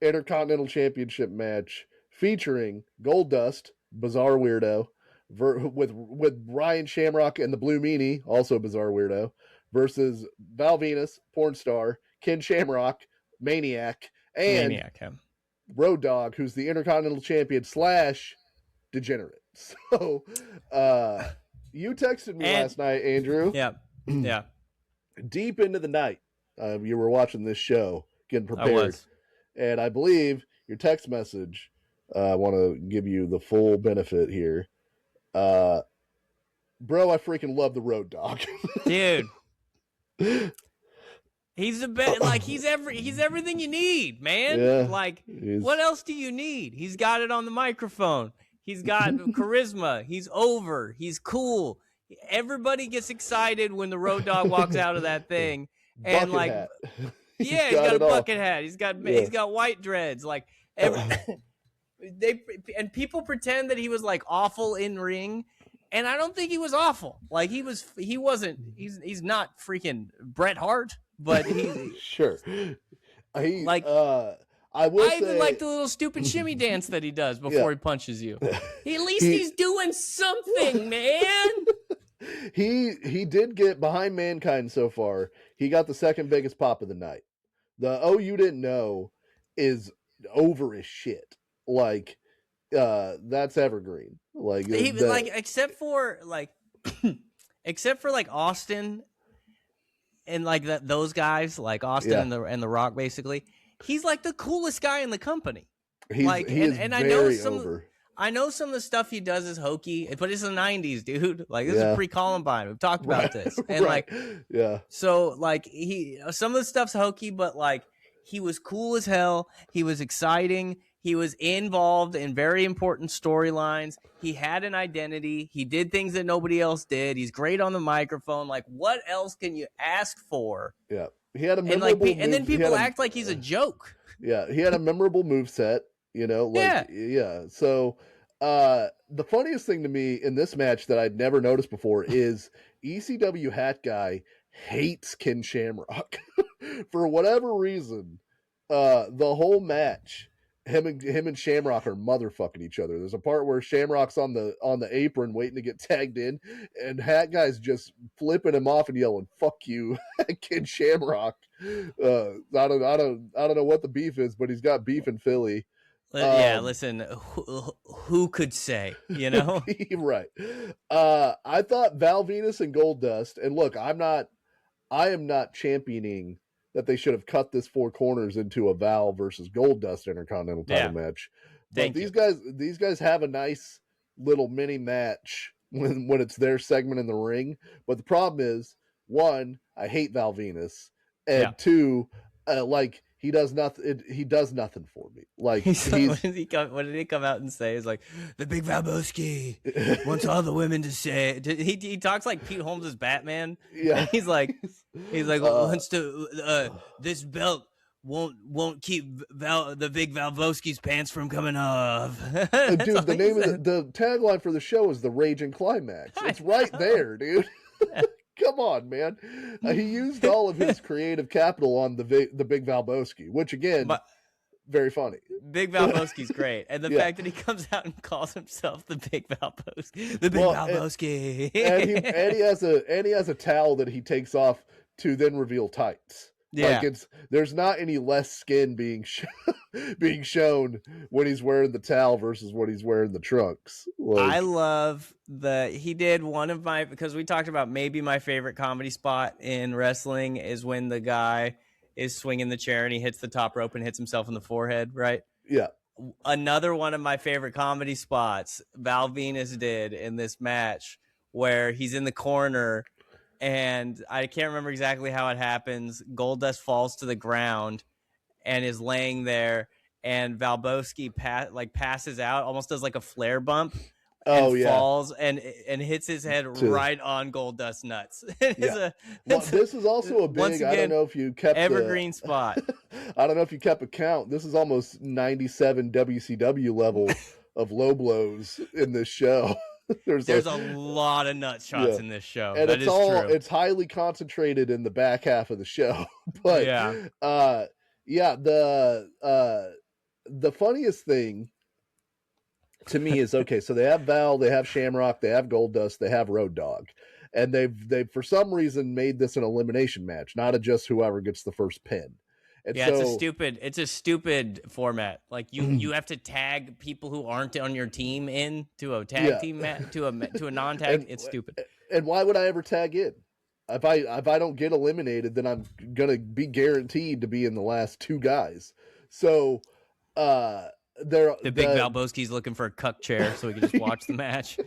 Intercontinental Championship match featuring Goldust, Bizarre Weirdo, with Ryan Shamrock and the Blue Meanie, also Bizarre Weirdo, versus Val Venus, Porn Star, Ken Shamrock, Maniac, and Road Dogg, who's the Intercontinental Champion / Degenerate. So, you texted me last night, Andrew. Yeah. Yeah. Deep into the night, you were watching this show, getting prepared. I was. And I believe your text message, I want to give you the full benefit here. Bro, I freaking love the Road Dogg. Dude. He's the best. Like he's everything you need, man. Yeah, like what else do you need? He's got it on the microphone. He's got charisma. He's over. He's cool. Everybody gets excited when the Road Dogg walks out of that thing. And Bucket hat. Yeah, he's got a bucket hat. He's got white dreads. Like every and people pretend that he was like awful in ring, and I don't think he was awful. Like he's not freaking Bret Hart, but he sure. like I will say, even like the little stupid shimmy dance that he does before he punches you. At least he's doing something, man. He did get behind Mankind so far. He got the second biggest pop of the night. The you didn't know is over as shit. Like that's evergreen. Like except for like Austin and like those guys like Austin and the Rock basically. He's like the coolest guy in the company. I know some of the stuff he does is hokey, but it's the 90s, dude. Like, this is pre-Columbine. We've talked about this. And, so, like, some of the stuff's hokey, but, like, he was cool as hell. He was exciting. He was involved in very important storylines. He had an identity. He did things that nobody else did. He's great on the microphone. Like, what else can you ask for? Yeah. He had a memorable and then people act like he's a joke. Yeah, he had a memorable moveset. So the funniest thing to me in this match that I'd never noticed before is ECW Hat Guy hates Ken Shamrock. For whatever reason, the whole match, him and Shamrock are motherfucking each other. There's a part where Shamrock's on the apron waiting to get tagged in, and Hat Guy's just flipping him off and yelling "fuck you," Ken Shamrock. I don't know what the beef is, but he's got beef in Philly. Listen, who could say, you know? Right. I thought Val Venus and Goldust, and look, I am not championing that they should have cut this four corners into a Val versus Goldust Intercontinental title match. But these guys have a nice little mini match when it's their segment in the ring. But the problem is, one, I hate Val Venus, and two, like, he does nothing. He does nothing for me. Like what did he come out and say? He's like, the Big Valboski wants all the women to say. He talks like Pete Holmes' Batman. Yeah, and he's like, wants to. This belt won't keep the Big Valboski's pants from coming off. Dude, the name of the tagline for the show is the Raging Climax. It's right there, dude. Come on, man. He used all of his creative capital on the Big Valboski, which again, very funny. Big Valboski's great, and the fact that he comes out and calls himself the Big Valboski, the Big Valboski, and he has a towel that he takes off to then reveal tights. Yeah, like there's not any less skin being shown when he's wearing the towel versus when he's wearing the trunks. Like, I love he did one of my, because we talked about maybe my favorite comedy spot in wrestling is when the guy is swinging the chair and he hits the top rope and hits himself in the forehead, right? Yeah. Another one of my favorite comedy spots Val Venus did in this match where he's in the corner. And I can't remember exactly how it happens. Goldust falls to the ground and is laying there, and Valboski passes out, almost does like a flare bump, and falls and hits his head right on Goldust's nuts. This is also a big. Once again, I don't know if you kept evergreen spot. I don't know if you kept a count. This is almost 97 WCW level of low blows in this show. There's a lot of nut shots in this show. And that is true. It's highly concentrated in the back half of the show. But the funniest thing to me is, okay, so they have Val, they have Shamrock, they have Goldust, they have Road Dogg. And they've for some reason made this an elimination match, not a just whoever gets the first pin. And it's a stupid format. Like you have to tag people who aren't on your team in to a tag team match, to a non-tag. It's stupid. And why would I ever tag in? If I don't get eliminated, then I'm gonna be guaranteed to be in the last two guys. So the Big Valboski's looking for a cuck chair so we can just watch the match.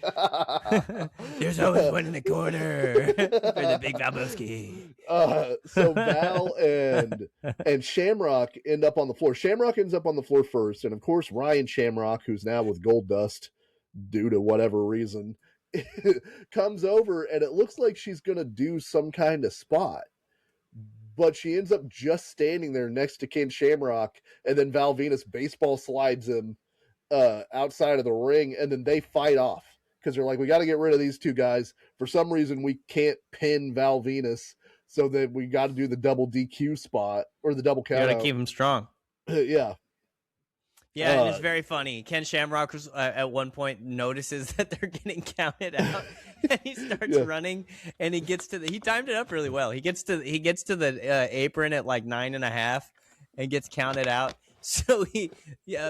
There's always one in the corner for the Big Valboski. So Val and Shamrock end up on the floor. Shamrock ends up on the floor first, and of course Ryan Shamrock, who's now with Goldust due to whatever reason, comes over, and it looks like she's gonna do some kind of spot. but she ends up just standing there next to Ken Shamrock, and then Val Venus baseball slides him outside of the ring, and then they fight off because they're like, we got to get rid of these two guys. For some reason, we can't pin Val Venus, so that we got to do the double DQ spot or the double count. You got to keep him strong. Yeah. Yeah, and it's very funny. Ken Shamrock was, at one point notices that they're getting counted out, and he starts running, and he gets to he timed it up really well. He gets to the apron at like 9.5, and gets counted out. So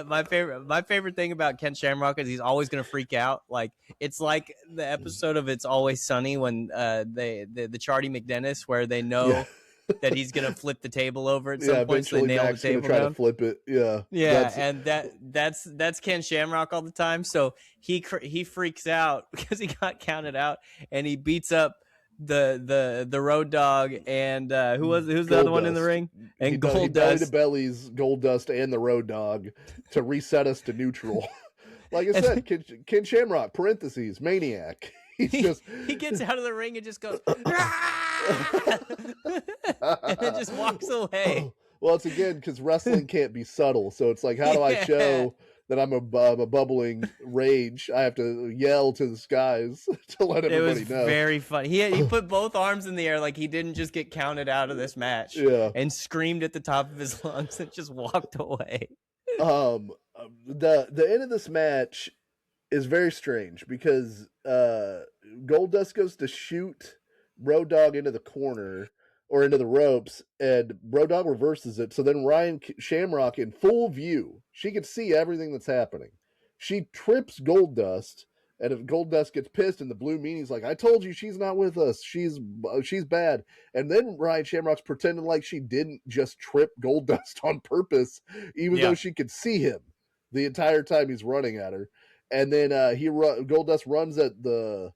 my favorite thing about Ken Shamrock is he's always gonna freak out. Like it's like the episode of It's Always Sunny when the Charlie McDennis, where they know that he's gonna flip the table over at some point, so they nail Mac's the table try down. To flip it. And that's Ken Shamrock all the time. So he freaks out because he got counted out, and he beats up the Road Dogg and who's the other one in the ring? And Goldust. He bellies Goldust and the Road Dogg to reset us to neutral. Like I said, Ken Shamrock (parentheses) maniac. He gets out of the ring and just goes and then just walks away. Well, it's again because wrestling can't be subtle, so it's like, how do I show that I'm a bubbling rage? I have to yell to the skies to let everybody know. It was very funny. He put both arms in the air like he didn't just get counted out of this match. And screamed at the top of his lungs and just walked away. The end of this match is very strange because Goldust goes to shoot Road Dogg into the corner or into the ropes, and Road Dogg reverses it. So then Ryan Shamrock, in full view, she can see everything that's happening. She trips Goldust, and if Goldust gets pissed, and the Blue Meanie's like, I told you she's not with us. She's bad. And then Ryan Shamrock's pretending like she didn't just trip Goldust on purpose, even though she could see him the entire time he's running at her. And then Goldust runs at the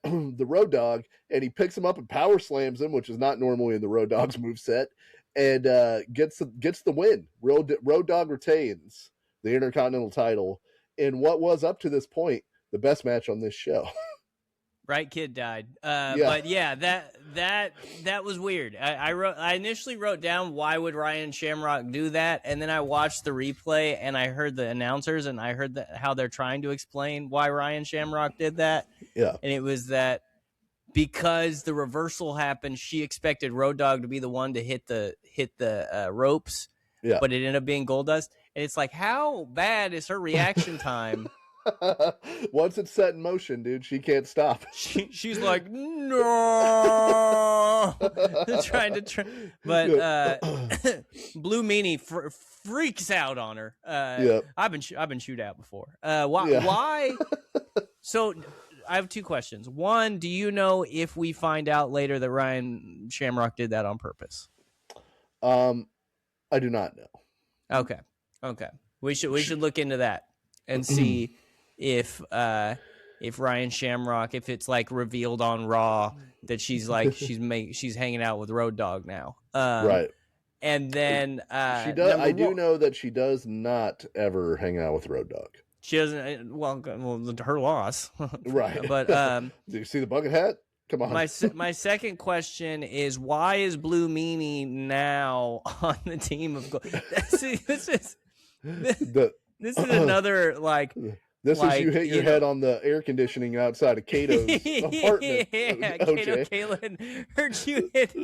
Road Dogg, and he picks him up and power slams him, which is not normally in the Road Dogg's moveset, and gets the win. Road Dogg retains the Intercontinental title in what was up to this point the best match on this show. Right kid died. But yeah, that was weird. I initially wrote down, why would Ryan Shamrock do that? And then I watched the replay, and I heard the announcers, and I heard how they're trying to explain why Ryan Shamrock did that. Yeah. And it was that because the reversal happened, she expected Road Dogg to be the one to hit the ropes. Yeah. But it ended up being Goldust. And it's like, how bad is her reaction time? Once it's set in motion, dude, she can't stop. She's like, no, trying to but Blue Meanie freaks out on her. I've been chewed out before. Why? So I have two questions. One, do you know if we find out later that Ryan Shamrock did that on purpose? I do not know. Okay. We should look into that and see if Ryan Shamrock, if it's like revealed on Raw that she's like she's hanging out with Road Dogg now. Right. And then she does. I do know that she does not ever hang out with Road Dogg. She doesn't. Well, her loss. Right. But do you see the bucket hat? Come on. My second question is, why is Blue Meanie now on the team of Gold? See, this is another like. This is you hit your head on the air conditioning outside of Kato's apartment. Yeah, Kato Kalin hurt you hitting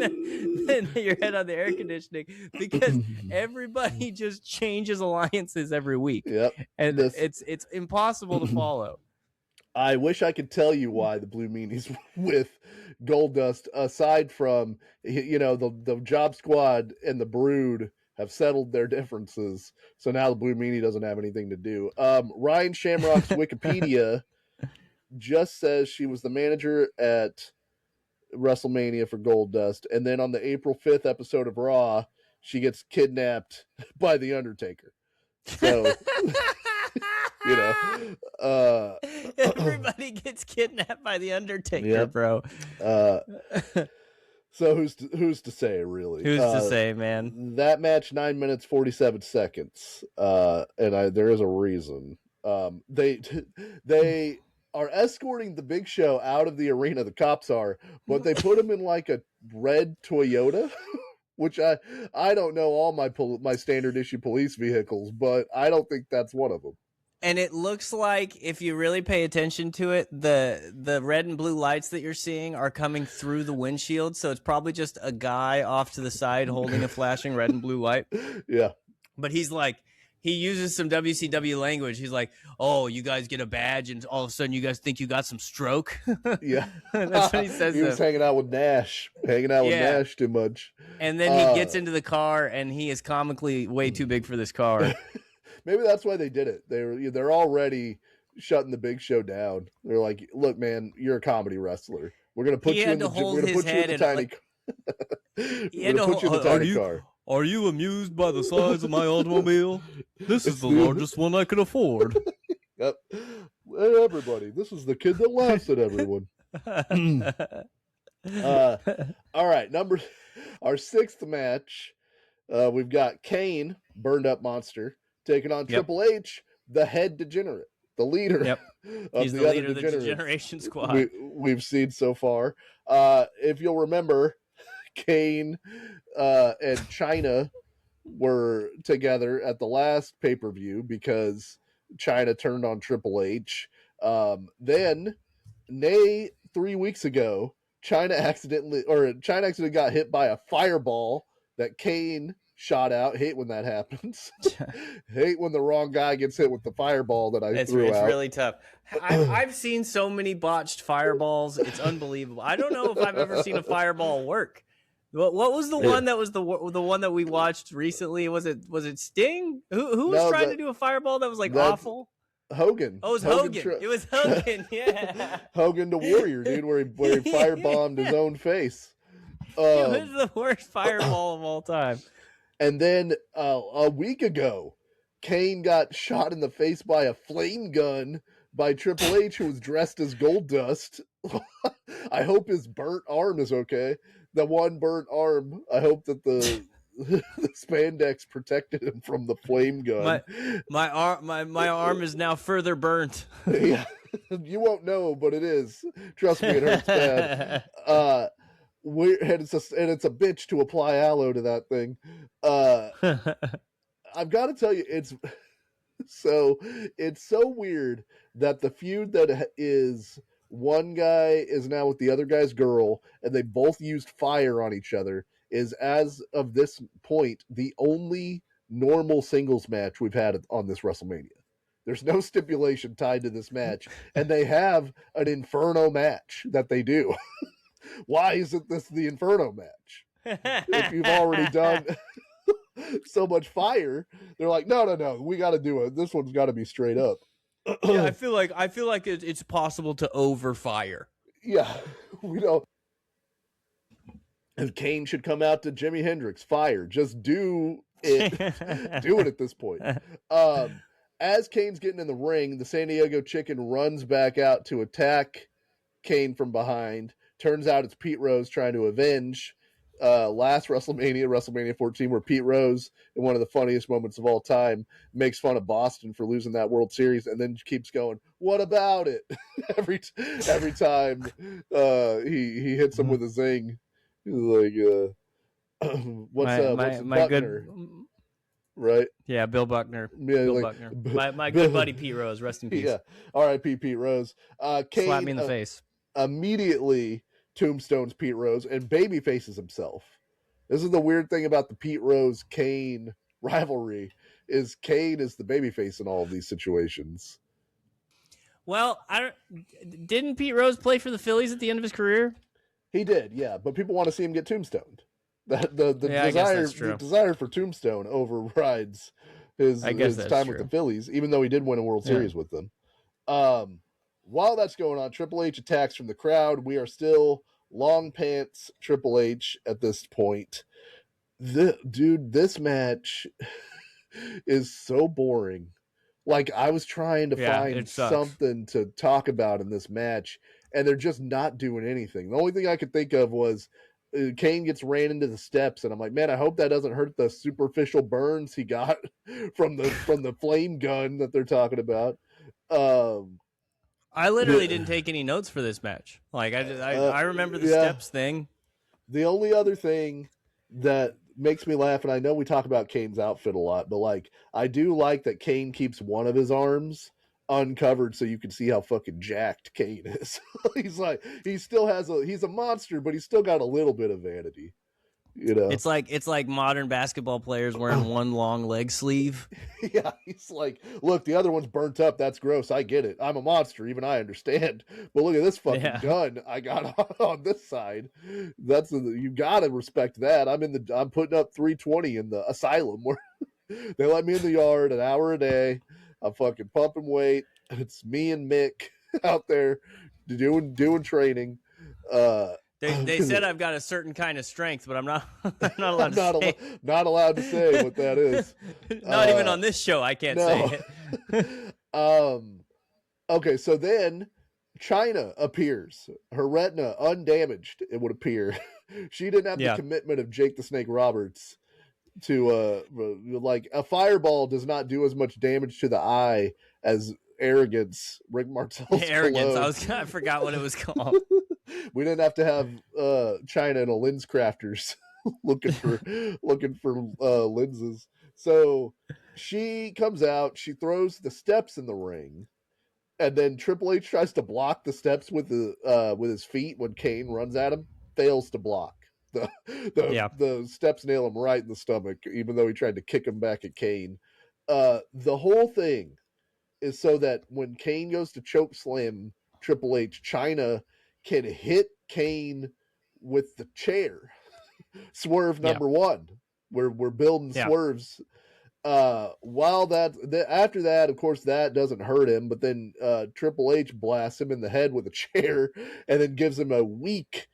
your head on the air conditioning because everybody just changes alliances every week. Yep. And it's impossible to follow. I wish I could tell you why the Blue Meanies with Goldust, aside from, the Job Squad and the Brood have settled their differences, so now the Blue Meanie doesn't have anything to do. Ryan Shamrock's Wikipedia just says she was the manager at WrestleMania for Goldust, and then on the April 5th episode of Raw, she gets kidnapped by The Undertaker. So, everybody gets kidnapped by The Undertaker, bro. So who's to say, really? Who's to say, man? That match, 9 minutes 47 seconds, and there is a reason. They are escorting the Big Show out of the arena. The cops are, but they put him in like a red Toyota, which I don't know all my standard issue police vehicles, but I don't think that's one of them. And it looks like, if you really pay attention to it, the red and blue lights that you're seeing are coming through the windshield. So it's probably just a guy off to the side holding a flashing red and blue light. Yeah. But he's like, he uses some WCW language. He's like, "Oh, you guys get a badge, and all of a sudden you guys think you got some stroke." Yeah. That's what he says. He was hanging out with Nash too much. And then he gets into the car, and he is comically way too big for this car. Maybe that's why they did it. They're already shutting the Big Show down. They're like, "Look, man, you're a comedy wrestler. We're gonna put you in the tiny car. Are you amused by the size of my automobile? This is the largest one I can afford." Yep. Hey, everybody, this is the kid that laughs at everyone. All right, our sixth match. We've got Kane, burned up monster, taking on Triple H, the head degenerate, the leader. Yep. He's the leader of the Degeneration Squad we've seen so far. If you'll remember, Kane and China were together at the last pay-per-view because China turned on Triple H. Then, 3 weeks ago, China accidentally got hit by a fireball that Kane shot out. Hate when that happens. Hate when the wrong guy gets hit with the fireball that I threw out. It's really tough. I've seen so many botched fireballs. It's unbelievable. I don't know if I've ever seen a fireball work. What was the one that was the one that we watched recently? Was it Sting? Who was trying to do a fireball that was like awful? Hogan. Oh, it was Hogan. It was Hogan. Yeah. Hogan the Warrior, dude, where he firebombed his own face. It was the worst fireball of all time. And then a week ago, Kane got shot in the face by a flame gun by Triple H, who was dressed as Goldust. I hope his burnt arm is okay. The one burnt arm, I hope that the spandex protected him from the flame gun. My arm is now further burnt. Yeah, you won't know, but it is. Trust me, it hurts bad. And it's a bitch to apply aloe to that thing. I've got to tell you, it's so weird that the feud that is one guy is now with the other guy's girl, and they both used fire on each other, is, as of this point, the only normal singles match we've had on this WrestleMania. There's no stipulation tied to this match, and they have an Inferno match that they do. Why isn't this the Inferno match? If you've already done so much fire, they're like, no, we got to do it. This one's got to be straight up. Yeah, I feel like it's possible to overfire. Yeah, we don't. And Kane should come out to Jimi Hendrix. Fire, just do it. Do it at this point. As Kane's getting in the ring, the San Diego Chicken runs back out to attack Kane from behind. Turns out it's Pete Rose trying to avenge last WrestleMania 14, where Pete Rose, in one of the funniest moments of all time, makes fun of Boston for losing that World Series, and then keeps going, "What about it?" every time he hits him with a zing. He's like, "What's my Buckner?" Right? Yeah, Bill Buckner. Yeah, Bill Buckner. My good buddy Pete Rose. Rest in peace. Yeah. R.I.P. Pete Rose. Kane slapped me in the face. Immediately tombstones Pete Rose and baby faces himself. This is the weird thing about the Pete Rose Kane rivalry, is Kane is the babyface in all of these situations. Well, didn't Pete Rose play for the Phillies at the end of his career? He did, yeah, but people want to see him get tombstoned. The desire for Tombstone overrides his time with the Phillies, even though he did win a World Series with them. While that's going on, Triple H attacks from the crowd. We are still long pants Triple H at this point. This match is so boring. Like, I was trying to find something to talk about in this match, and they're just not doing anything. The only thing I could think of was Kane gets ran into the steps, and I'm like, man, I hope that doesn't hurt the superficial burns he got from the flame gun that they're talking about. I literally didn't take any notes for this match. Like I remember the Yeah. steps thing. The only other thing that makes me laugh, and I know we talk about Kane's outfit a lot, but like I do like that Kane keeps one of his arms uncovered so you can see how fucking jacked Kane is. He's like he's a monster, but he's still got a little bit of vanity. You know, It's like modern basketball players wearing one long leg sleeve. yeah, he's like, look, the other one's burnt up. That's gross. I get it. I'm a monster. Even I understand. But look at this fucking gun I got on this side. You gotta respect that. I'm putting up 320 in the asylum where they let me in the yard an hour a day. I'm fucking pumping weight. It's me and Mick out there doing training. They said I've got a certain kind of strength, but I'm not allowed to say. Not allowed to say what that is. Not even on this show, I can't say it. Okay, so then China appears. Her retina undamaged, it would appear. She didn't have the commitment of Jake the Snake Roberts to like a fireball does not do as much damage to the eye as arrogance. Rick Martel's arrogance. I forgot what it was called. We didn't have to have China and a lens crafters looking for lenses. So she comes out, she throws the steps in the ring, and then Triple H tries to block the steps with his feet when Kane runs at him, fails to block. The steps nail him right in the stomach, even though he tried to kick him back at Kane. The whole thing is so that when Kane goes to choke slam Triple H, China can hit Kane with the chair. Swerve number one. We're building swerves. After that, of course, that doesn't hurt him, but then Triple H blasts him in the head with a chair and then gives him a weak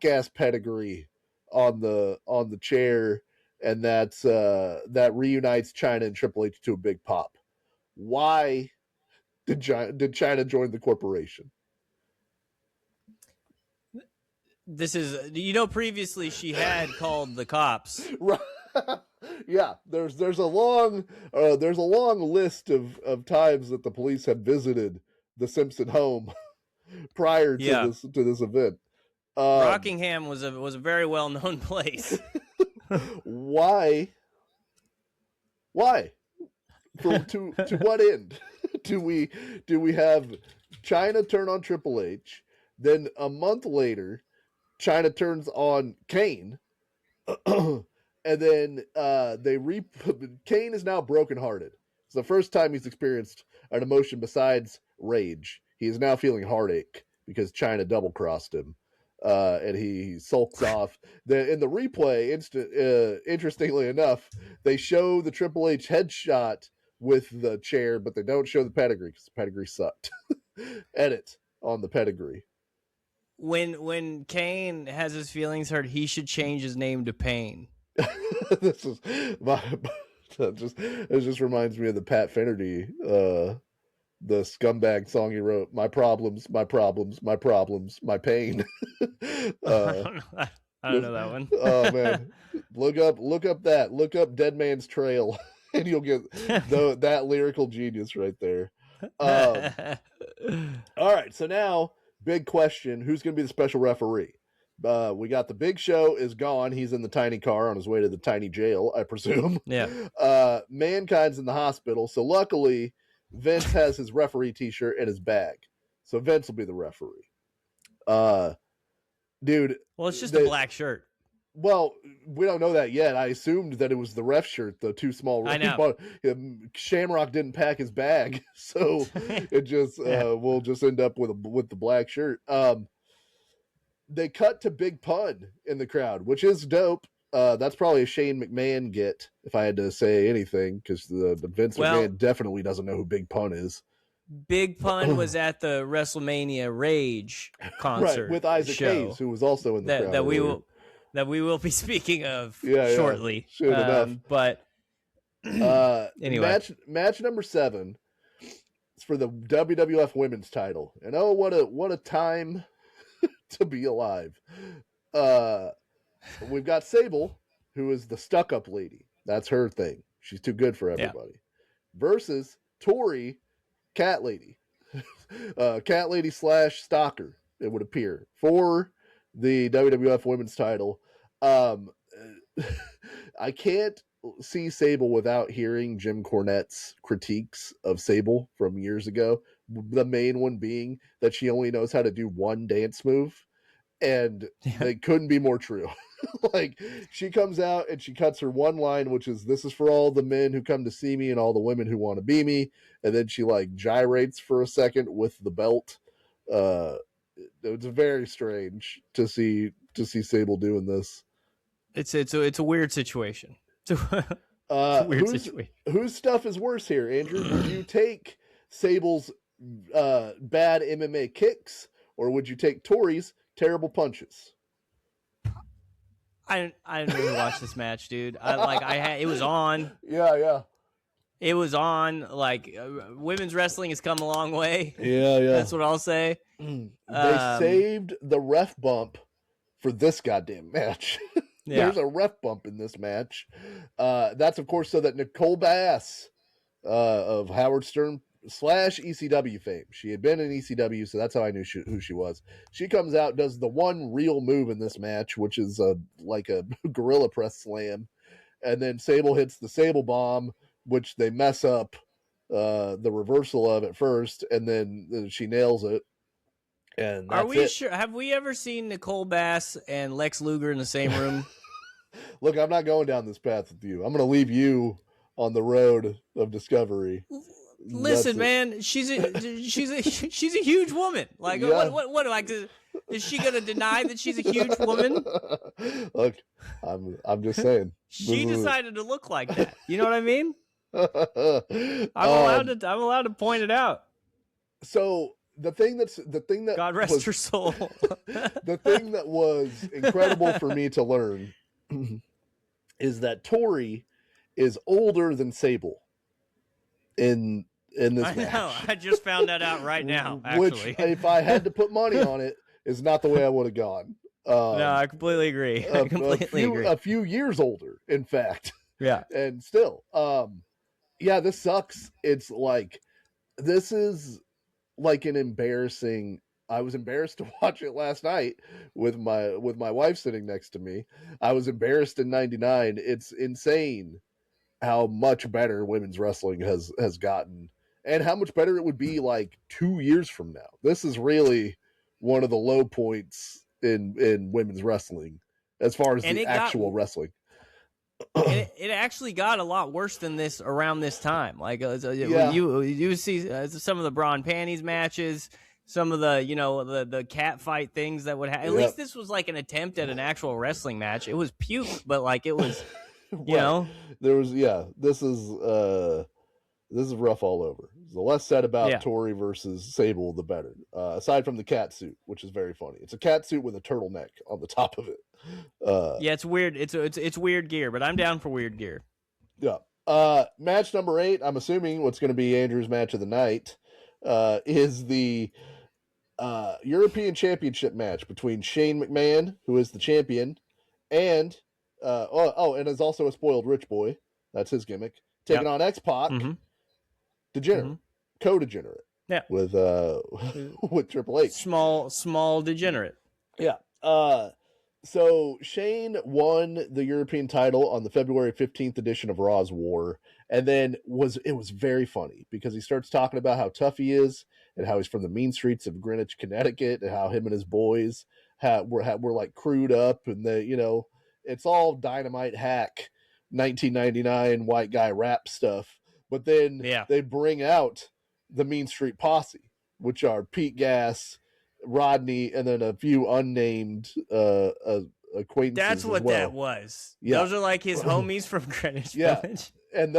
ass pedigree on the chair, and that reunites China and Triple H to a big pop. Why did China join the corporation? This is, previously she had called the cops. Right. Yeah, there's a long list of times that the police have visited the Simpson home prior to this event. Rockingham was a very well known place. Why? To what end? Do we have China turn on Triple H? Then a month later, China turns on Kane, and then Kane is now brokenhearted. It's the first time he's experienced an emotion besides rage. He is now feeling heartache because China double crossed him, and he sulks off. In the replay, interestingly enough, they show the Triple H headshot with the chair, but they don't show the pedigree because the pedigree sucked. Edit on the pedigree. When Kane has his feelings hurt, he should change his name to Pain. This is it just reminds me of the Pat Finnerty, the scumbag song he wrote. My problems, my pain. I don't know that one. Oh man, look up Dead Man's Trail, and you'll get that lyrical genius right there. All right, so now big question: who's going to be the special referee? We got the Big Show is gone. He's in the tiny car on his way to the tiny jail, I presume. Yeah. Mankind's in the hospital. So luckily, Vince has his referee T-shirt in his bag. So Vince will be the referee. Dude. Well, it's just a black shirt. Well, we don't know that yet. I assumed that it was the ref shirt, the too small. I know. Shamrock didn't pack his bag, so it just we'll just end up with the black shirt. They cut to Big Pun in the crowd, which is dope. That's probably a Shane McMahon get, if I had to say anything, because the Vince McMahon definitely doesn't know who Big Pun is. Big Pun was at the WrestleMania Rage concert, right, with Isaac Hayes, who was also in the crowd. That we will be speaking of shortly. Sure enough. But anyway, match number 7 is for the WWF Women's Title, and oh, what a time to be alive. We've got Sable, who is the stuck-up lady. That's her thing. She's too good for everybody. Versus Tori, Cat Lady. Cat Lady / Stalker, it would appear, for the WWF Women's title. Um, I can't see Sable without hearing Jim Cornette's critiques of Sable from years ago. The main one being that she only knows how to do one dance move, and they couldn't be more true. Like, she comes out and she cuts her one line, which is, "This is for all the men who come to see me and all the women who want to be me," and then she like gyrates for a second with the belt. It's very strange to see Sable doing this. It's a weird situation. It's a weird situation. Whose stuff is worse here, Andrew? Would you take Sable's bad MMA kicks, or would you take Tori's terrible punches? I didn't really watch this match, dude. It was on. Yeah. It was on. Like, women's wrestling has come a long way. Yeah. That's what I'll say. They saved the ref bump for this goddamn match. Yeah. There's a ref bump in this match. That's, of course, so that Nicole Bass of Howard Stern / ECW fame. She had been in ECW, so that's how I knew who she was. She comes out, does the one real move in this match, which is like a gorilla press slam. And then Sable hits the Sable bomb, which they mess up the reversal of at first, and then she nails it. And that's Are we sure? Have we ever seen Nicole Bass and Lex Luger in the same room? Look, I'm not going down this path with you. I'm going to leave you on the road of discovery. Listen, man, she's a huge woman. Like, yeah. what is she going to deny that she's a huge woman? Look, I'm just saying. She decided to look like that. You know what I mean? I'm allowed to point it out. So the thing that God rest her soul. The thing that was incredible for me to learn is that Tori is older than Sable in this match. I know. I just found that out right now, actually. Which, if I had to put money on it, is not the way I would have gone. No, I completely agree. A few years older, in fact. Yeah. And still, yeah, this sucks. It's like, this is like an embarrassing. I was embarrassed to watch it last night with my wife sitting next to me. I was embarrassed in '99. It's insane how much better women's wrestling has gotten, and how much better it would be like 2 years from now. This is really one of the low points in women's wrestling as far as the actual wrestling. And it actually got a lot worse than this around this time. Like, you see some of the bra and panties matches, some of the the cat fight things that would happen. At least this was like an attempt at an actual wrestling match. It was puke, but like it was, you know, there was this is rough all over. The less said about Tori versus Sable, the better. Aside from the cat suit, which is very funny. It's a cat suit with a turtleneck on the top of it. It's weird. It's weird gear, but I'm down for weird gear. Yeah. Match number 8. I'm assuming what's going to be Andrew's match of the night is the European Championship match between Shane McMahon, who is the champion, and and is also a spoiled rich boy. That's his gimmick. Taking on X-Pac, degenerate, co-degenerate. Yeah. With with Triple H. Small degenerate. Yeah. So Shane won the European title on the February 15th edition of Raw's War, and then it was very funny because he starts talking about how tough he is and how he's from the mean streets of Greenwich, Connecticut, and how him and his boys were like crewed up, and it's all Dynamite hack 1999 white guy rap stuff. But then they bring out the Mean Street Posse, which are Pete Gas, Rodney, and then a few unnamed acquaintances. That's what that was. Yeah. Those are like his homies from Greenwich Village. And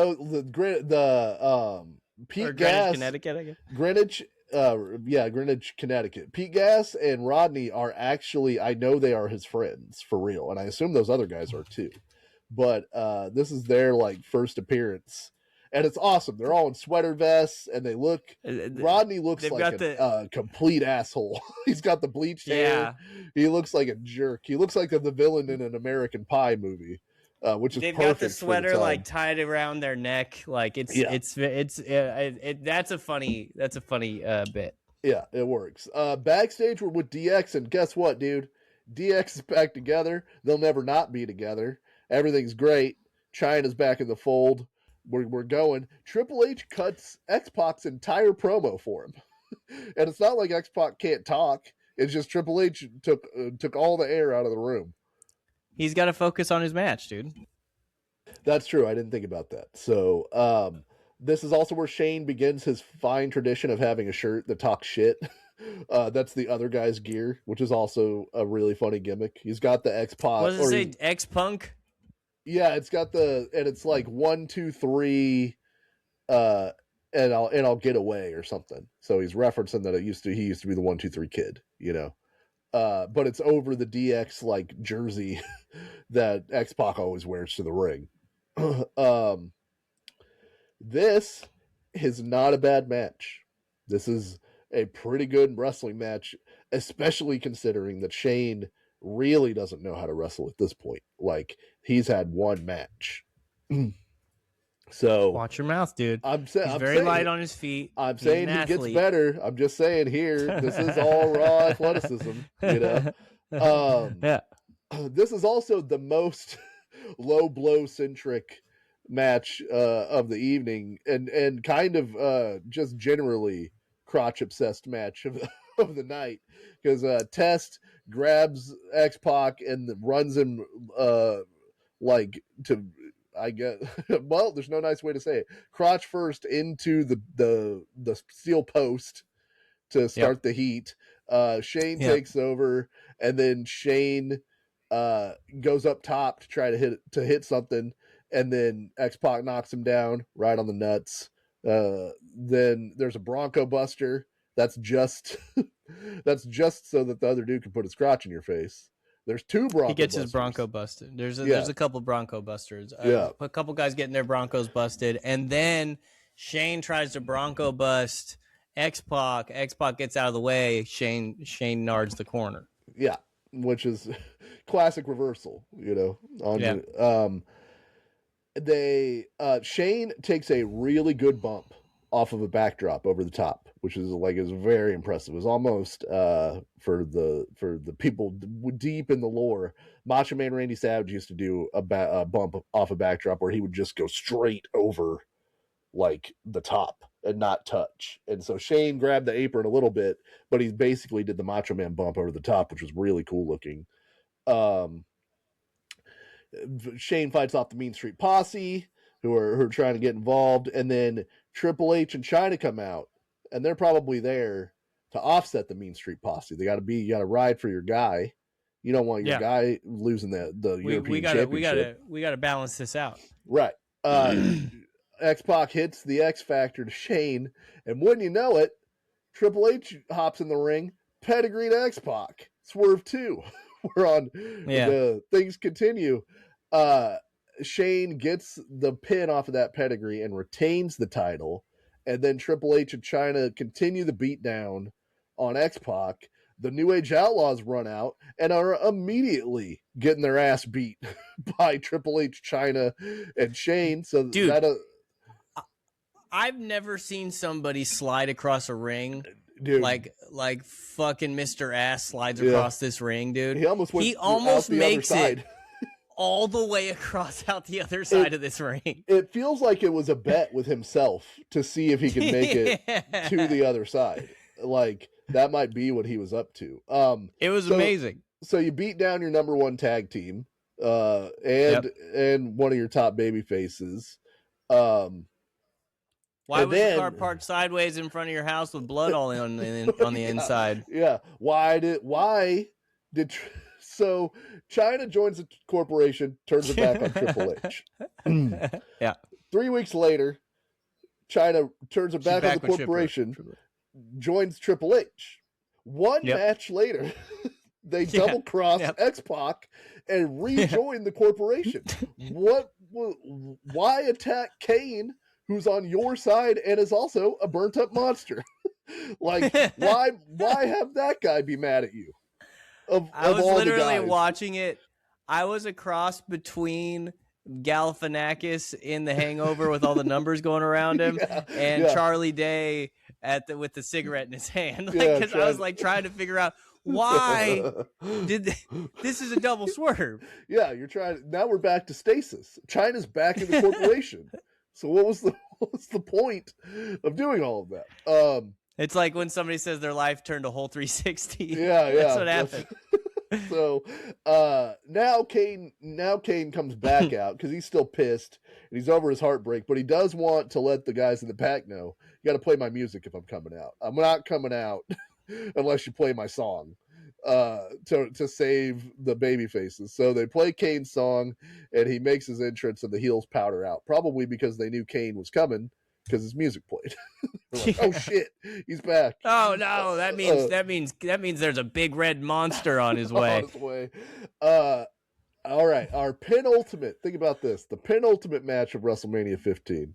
Pete Gas, Connecticut, I guess. Greenwich, Connecticut. Pete Gas and Rodney are actually, I know they are his friends for real, and I assume those other guys are too. But this is their like first appearance. And it's awesome. They're all in sweater vests, and Rodney looks like a complete asshole. He's got the bleached hair. He looks like a jerk. He looks like the villain in an American Pie movie. which is They've perfect. got the sweater like tied around their neck. Like it's that's a funny bit. Yeah, it works. Backstage, we're with DX, and guess what, dude? DX is back together. They'll never not be together. Everything's great. China's back in the fold. We're going. Triple H cuts X-Pac's entire promo for him. And it's not like X-Pac can't talk. It's just Triple H took all the air out of the room. He's got to focus on his match, dude. That's true. I didn't think about that. So, this is also where Shane begins his fine tradition of having a shirt that talks shit. That's the other guy's gear, which is also a really funny gimmick. He's got the X-Pac. What does it say? X-Punk? Yeah, it's got and it's like 1, 2, 3, and I'll get away or something. So he's referencing that he used to be the 1, 2, 3 kid, you know. But it's over the DX like jersey that X-Pac always wears to the ring. This is not a bad match. This is a pretty good wrestling match, especially considering that Shane really doesn't know how to wrestle at this point. Like, he's had one match. So watch your mouth, dude. I'm very light on his feet. I'm saying he gets better. I'm just saying here, this is all raw athleticism, you know. Yeah. This is also the most low blow centric match of the evening, and kind of just generally crotch obsessed match of the night, because Test grabs X-Pac and runs him like to, I guess, well, there's no nice way to say it, crotch first into the steel post to start the heat. Shane takes over, and then Shane goes up top to try to hit something, and then X-Pac knocks him down right on the nuts. Then there's a Bronco Buster. That's just so that the other dude can put his crotch in your face. There's two Bronco. He gets busters. His Bronco busted. There's a couple Bronco Busters. A couple guys getting their Broncos busted, and then Shane tries to Bronco bust X-Pac. X-Pac gets out of the way. Shane nards the corner. Yeah, which is classic reversal, you know. Shane takes a really good bump off of a backdrop over the top, which is very impressive. It was almost for the people deep in the lore, Macho Man Randy Savage used to do a bump off a backdrop where he would just go straight over like the top and not touch. And so Shane grabbed the apron a little bit, but he basically did the Macho Man bump over the top, which was really cool looking. Shane fights off the Mean Street Posse, who are trying to get involved, and then Triple H and China come out, and they're probably there to offset the Mean Street Posse. You got to ride for your guy. You don't want your guy losing the European Championship. We got to balance this out. Right. X-Pac hits the X Factor to Shane, and when you know it, Triple H hops in the ring, pedigree to X-Pac. Swerve 2. We're on the things continue. Shane gets the pin off of that pedigree and retains the title, and then Triple H and China continue the beatdown on X-Pac. The New Age Outlaws run out and are immediately getting their ass beat by Triple H, China, and Shane. So dude, I've never seen somebody slide across a ring. Dude, like fucking Mr. Ass slides across this ring, dude. He almost makes it all the way across out the other side of this ring. It feels like it was a bet with himself to see if he could make it to the other side. Like, that might be what he was up to. It was amazing. So you beat down your number one tag team, and one of your top baby faces. Why was the car parked sideways in front of your house with blood all on the inside? Yeah. So China joins the corporation, turns it back on Triple H. Yeah. 3 weeks later, China turns it back on the corporation, joins Triple H. One match later, they double cross X-Pac and rejoin the corporation. Why attack Kane, who's on your side and is also a burnt up monster? Like, why have that guy be mad at you? I was literally watching it. I was a cross between Galifianakis in The Hangover with all the numbers going around him, and Charlie Day with the cigarette in his hand. Because I was like trying to figure out why this is a double swerve. Yeah, you're trying. Now we're back to stasis. China's back in the corporation. So what's the point of doing all of that? It's like when somebody says their life turned a whole 360. Yeah, That's what happened. So now Kane comes back out because he's still pissed and he's over his heartbreak, but he does want to let the guys in the pack know, you got to play my music if I'm coming out. I'm not coming out unless you play my song to save the baby faces. So they play Kane's song and he makes his entrance and the heels powder out, probably because they knew Kane was coming because his music played. Like, oh shit, he's back. Oh no, that means there's a big red monster on his way. All right, our penultimate. Think about this: the penultimate match of WrestleMania 15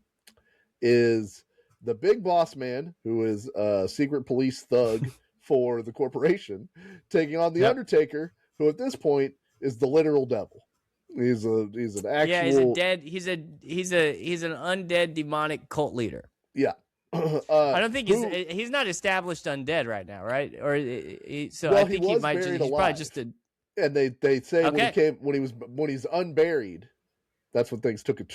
is the Big Boss Man, who is a secret police thug for the corporation, taking on the Undertaker, who at this point is the literal devil. He's an actual he's an undead demonic cult leader. Yeah. I don't think he's not established undead right now, right? Or so I think he's probably just a. And they say when he's unburied, that's when things took a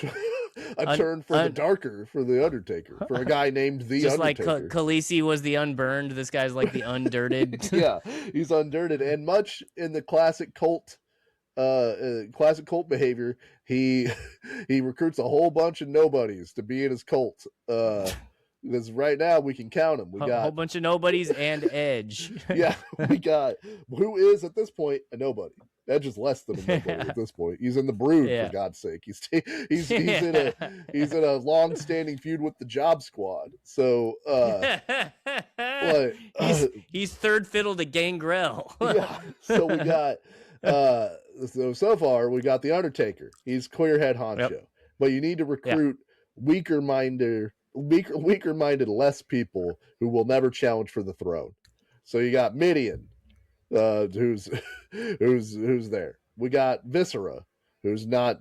turn for the darker for the Undertaker, for a guy named the just Undertaker. Like Khaleesi was the unburned. This guy's like the undirted. Yeah, he's undirted, and much in the classic cult behavior, he recruits a whole bunch of nobodies to be in his cult. Because right now we can count them. We got a whole bunch of nobodies and Edge. Yeah, we got who is at this point a nobody. Edge is less than a nobody at this point. He's in the Brood, for God's sake. He's in a long-standing feud with the Job Squad. So he's third fiddle to Gangrel. Yeah. So we got so far we got the Undertaker. He's clear head honcho, but you need to recruit weaker-minded less people who will never challenge for the throne. So you got Midian, who's there. We got Viscera, who's not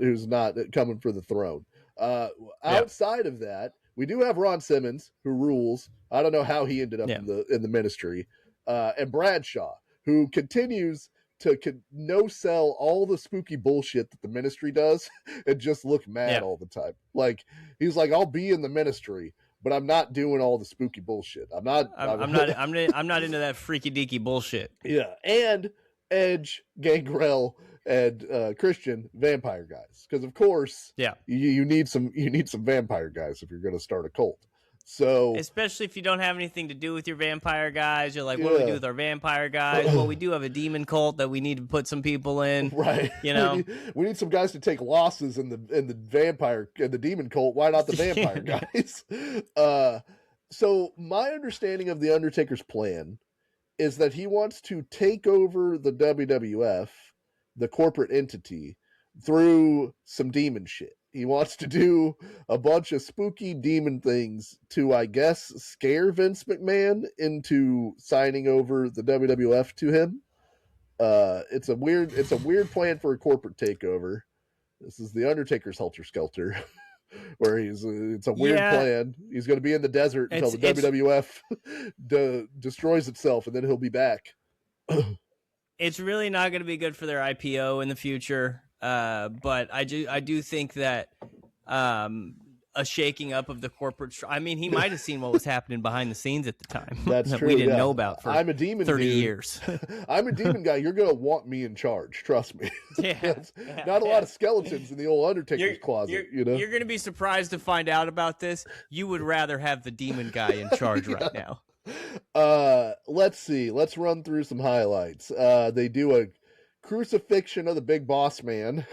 coming for the throne. Outside of that, we do have Ron Simmons, who rules. I don't know how he ended up in the ministry, and Bradshaw, who continues to no-sell all the spooky bullshit that the ministry does and just look mad all the time. Like, he's like, I'll be in the ministry, but I'm not doing all the spooky bullshit. I'm not into that freaky deaky bullshit. Yeah. And Edge, Gangrel, and Christian, vampire guys. Because of course, you need some vampire guys if you're going to start a cult. So, especially if you don't have anything to do with your vampire guys, you're like, what do we do with our vampire guys? Well, we do have a demon cult that we need to put some people in, right? You know, we need some guys to take losses in the vampire and the demon cult. Why not the vampire guys? So my understanding of the Undertaker's plan is that he wants to take over the WWF, the corporate entity, through some demon shit. He wants to do a bunch of spooky demon things to, I guess, scare Vince McMahon into signing over the WWF to him. It's a weird plan for a corporate takeover. This is the Undertaker's Helter Skelter, where it's a weird plan. He's going to be in the desert until the WWF destroys itself, and then he'll be back. It's really not going to be good for their IPO in the future. But I do think that a shaking up of the corporate. I mean, he might have seen what was happening behind the scenes at the time. That's that true. We didn't know about for I'm a demon 30 dude. years. I'm a demon guy. You're gonna want me in charge. Trust me. Not a lot of skeletons in the old Undertaker's closet. You're gonna be surprised to find out about this. You would rather have the demon guy in charge right now. Let's see. Let's run through some highlights. They do a crucifixion of the Big Boss Man.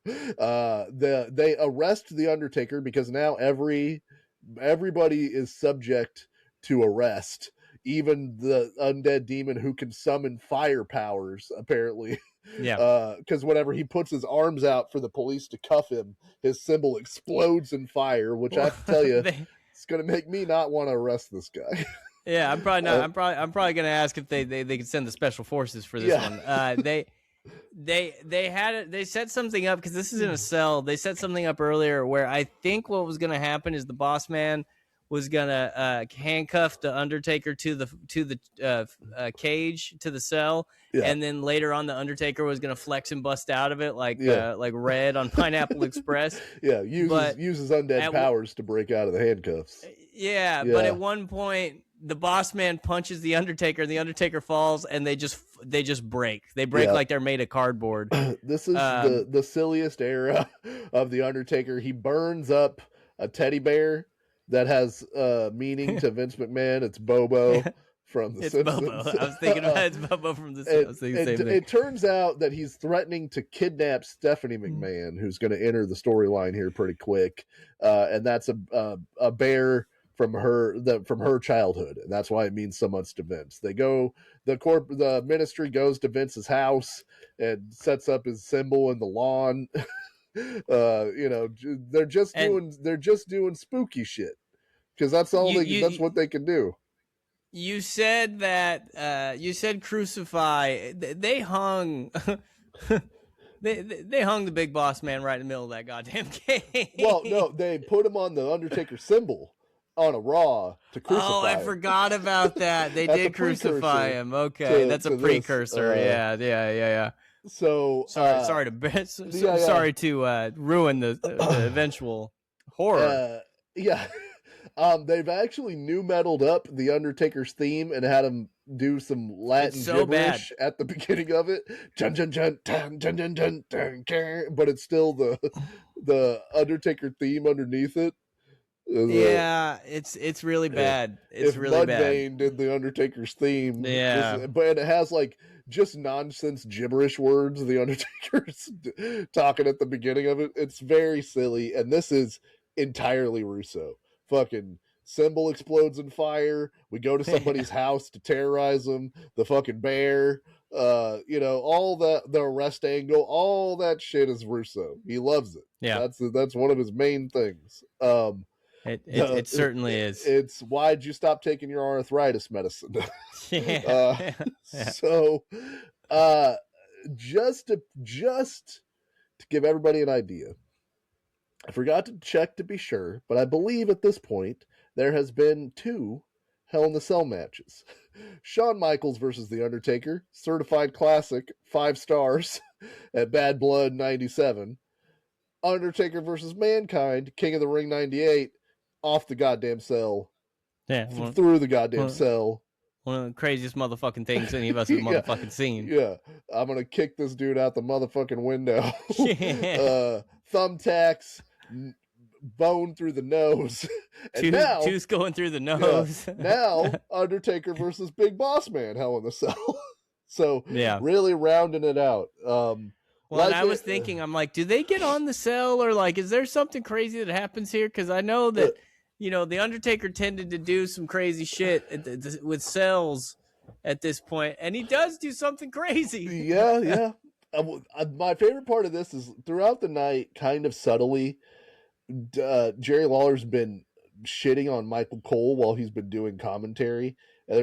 They arrest the Undertaker because now everybody is subject to arrest, even the undead demon who can summon fire powers, apparently. Because whenever he puts his arms out for the police to cuff him, his symbol explodes in fire, which I have to tell you, it's gonna make me not want to arrest this guy. Yeah, I'm probably not. I'm probably gonna ask if they could send the special forces for this one. They set something up because this is in a cell. They set something up earlier where I think what was going to happen is the boss man was gonna handcuff the Undertaker to the cage, to the cell, and then later on the Undertaker was gonna flex and bust out of it like Red on Pineapple Express. Yeah, uses undead powers to break out of the handcuffs. Yeah, but at one point the boss man punches the Undertaker, and the Undertaker falls, and they just break. They break like they're made of cardboard. This is the silliest era of the Undertaker. He burns up a teddy bear that has meaning to Vince McMahon. It's Bobo from The Simpsons. Bobo. I was thinking about it's Bobo from The Simpsons. It turns out that he's threatening to kidnap Stephanie McMahon, who's going to enter the storyline here pretty quick, and that's a bear from her childhood, and that's why it means so much to Vince. The ministry goes to Vince's house and sets up his symbol in the lawn. They're just doing spooky shit because that's that's what they can do. You said that you said crucify. They hung they hung the big boss man right in the middle of that goddamn cage. Well, no, they put him on the Undertaker symbol on a Raw to crucify him. Oh, I forgot about that. They did crucify him. Okay, that's a precursor. Yeah. So sorry to ruin the eventual horror. They've actually new metaled up the Undertaker's theme and had him do some Latin gibberish at the beginning of it. Dun, dun, dun, dun, dun, dun, dun, dun, dun, but it's still the Undertaker theme underneath it. It's really bad. It's really bad. Mudvayne did the Undertaker's theme. But it has like just nonsense gibberish words the Undertaker's talking at the beginning of it. It's very silly, and this is entirely Russo. Fucking symbol explodes in fire. We go to somebody's house to terrorize them. The fucking bear, all the arrest angle, all that shit is Russo. He loves it. Yeah, that's one of his main things. It certainly is. It's why'd you stop taking your arthritis medicine? So, just to give everybody an idea, I forgot to check to be sure, but I believe at this point there has been 2 Hell in the Cell matches. Shawn Michaels versus The Undertaker, certified classic, 5 stars at Bad Blood 97. Undertaker versus Mankind, King of the Ring 98, off the goddamn cell. Yeah. Through the goddamn cell. One of the craziest motherfucking things any of us have motherfucking seen. Yeah. I'm going to kick this dude out the motherfucking window. Thumbtacks, bone through the nose. And tooth going through the nose. Now, Undertaker versus Big Boss Man, Hell in the Cell. So, really rounding it out. Well, I was thinking, I'm like, do they get on the cell, or like, is there something crazy that happens here? Because I know that, the Undertaker tended to do some crazy shit with cells at this point, and he does do something crazy. Yeah. My favorite part of this is throughout the night, kind of subtly, Jerry Lawler's been shitting on Michael Cole while he's been doing commentary. And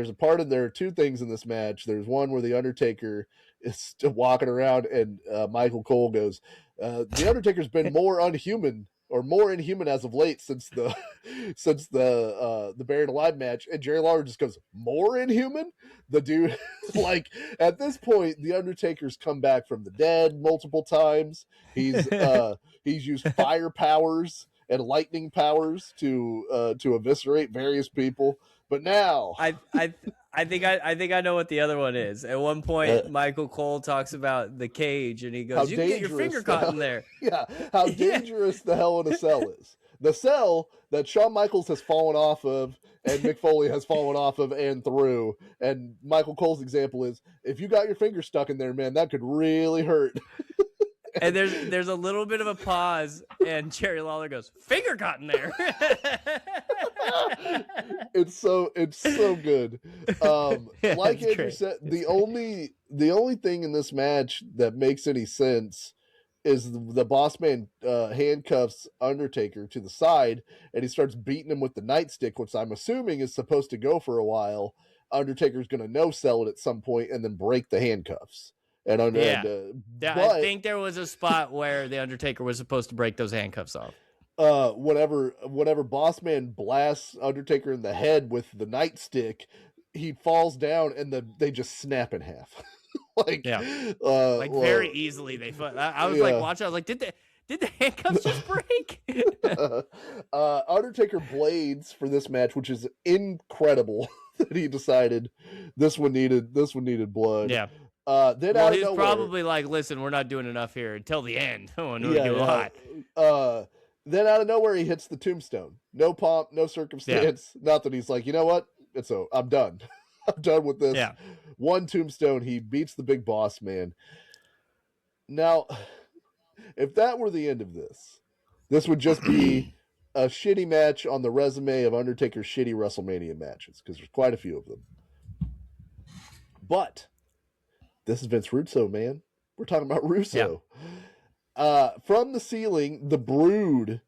there are 2 things in this match. There's one where the Undertaker is still walking around, and Michael Cole goes, "The Undertaker's been more inhuman as of late since the Buried Alive match." And Jerry Lawler just goes, "More inhuman?" The dude, like, at this point, the Undertaker's come back from the dead multiple times. He's used fire powers and lightning powers to eviscerate various people. But now, I think I know what the other one is. At one point, Michael Cole talks about the cage, and he goes, "You can get your finger caught in there." Yeah, how dangerous the Hell in a Cell is. The cell that Shawn Michaels has fallen off of, and Mick Foley has fallen off of and through. And Michael Cole's example is, if you got your finger stuck in there, man, that could really hurt. And there's a little bit of a pause, and Jerry Lawler goes, "Finger caught in there." It's so good. Like Andrew said, the only thing in this match that makes any sense is the boss man handcuffs Undertaker to the side, and he starts beating him with the nightstick, which I'm assuming is supposed to go for a while. Undertaker's going to no-sell it at some point and then break the handcuffs. And I think there was a spot where the Undertaker was supposed to break those handcuffs off. Whenever Boss Man blasts Undertaker in the head with the nightstick, he falls down and they just snap in half. Very easily. I was like watching. I was like, did the handcuffs just break? Undertaker blades for this match, which is incredible that he decided this one needed blood. Yeah. Then he's probably like, listen, we're not doing enough here until the end. Oh, no, do a lot. Then out of nowhere, he hits the tombstone. No pomp, no circumstance. Yeah. Not that he's like, you know what? I'm done. I'm done with this. Yeah. One tombstone, he beats the Big Boss Man. Now, if that were the end of this would just be a shitty match on the resume of Undertaker's shitty WrestleMania matches, because there's quite a few of them. But this is Vince Russo, man. We're talking about Russo. Yeah. From the ceiling, the Brood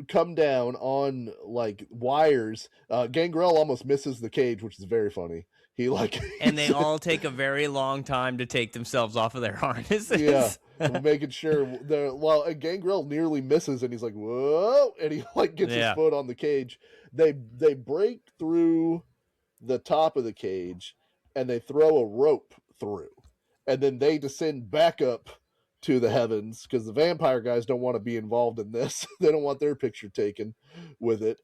come down on like wires. Gangrel almost misses the cage, which is very funny. And they all take a very long time to take themselves off of their harnesses. Yeah, making sure and Gangrel nearly misses, and he's like, whoa, and he gets his foot on the cage. They break through the top of the cage, and they throw a rope through, and then they descend back up to the heavens, because the vampire guys don't want to be involved in this. They don't want their picture taken with it.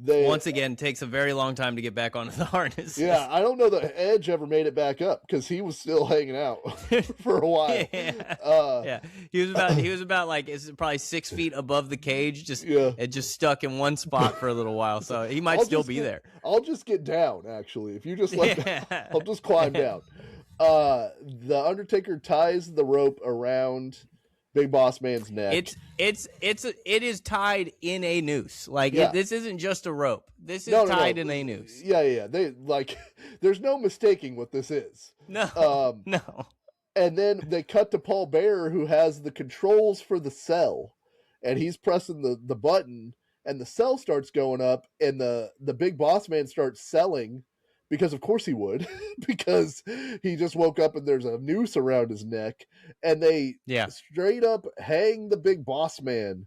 Once again, takes a very long time to get back onto the harness. Yeah, I don't know that Edge ever made it back up, because he was still hanging out for a while. He was about like, it's probably 6 feet above the cage, just stuck in one spot for a little while. So he might still be there. I'll just get down, actually. If you just I'll just climb down. The Undertaker ties the rope around Big Boss Man's neck. It is tied in a noose. This isn't just a rope. This is tied in a noose. Yeah. They there's no mistaking what this is. No. And then they cut to Paul Bearer, who has the controls for the cell, and he's pressing the button, and the cell starts going up, and the Big Boss Man starts selling. Because of course he would, because he just woke up and there's a noose around his neck, and they straight up hang the Big Boss Man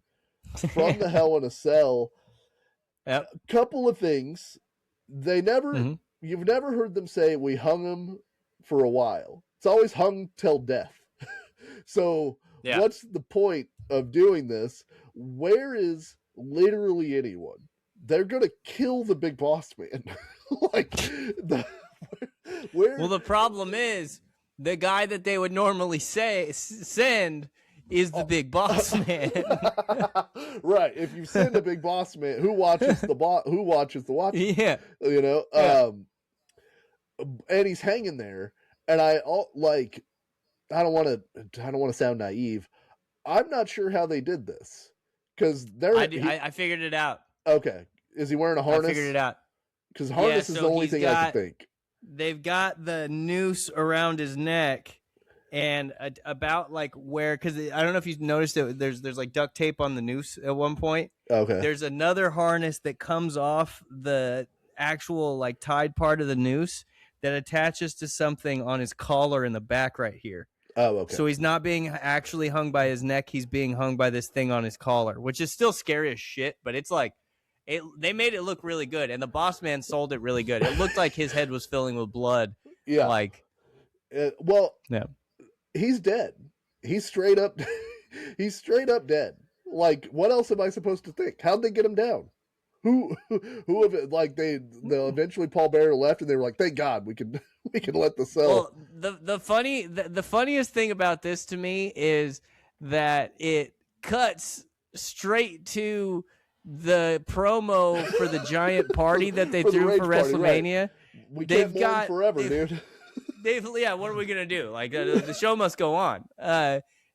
from the Hell in a Cell. Yep. Couple of things. They never, you've never heard them say, we hung him for a while. It's always hung till death. So what's the point of doing this? Where is literally anyone? They're going to kill the Big Boss Man. The problem is the guy that they would normally send is the Big Boss Man. Right. If you send a Big Boss Man, who watches the watch? Yeah. You know. And he's hanging there, and I don't want to sound naive. I'm not sure how they did this, because I figured it out. Okay. Is he wearing a harness? I figured it out. Because harness is the only thing I can think. They've got the noose around his neck, and about where, because I don't know if you've noticed it, there's like duct tape on the noose at one point. Okay. There's another harness that comes off the actual tied part of the noose that attaches to something on his collar in the back right here. Oh, okay. So he's not being actually hung by his neck. He's being hung by this thing on his collar, which is still scary as shit, but it's they made it look really good, and the Boss Man sold it really good. It looked like his head was filling with blood. Yeah. He's dead. He's straight up dead. What else am I supposed to think? How'd they get him down? Who have it? They eventually Paul Bearer left, and they were like, thank God we can let the cell. Well, the funniest thing about this to me is that it cuts straight to the promo for the giant party that they threw for WrestleMania. Right. We can't mourn forever, dude. What are we gonna do? The show must go on.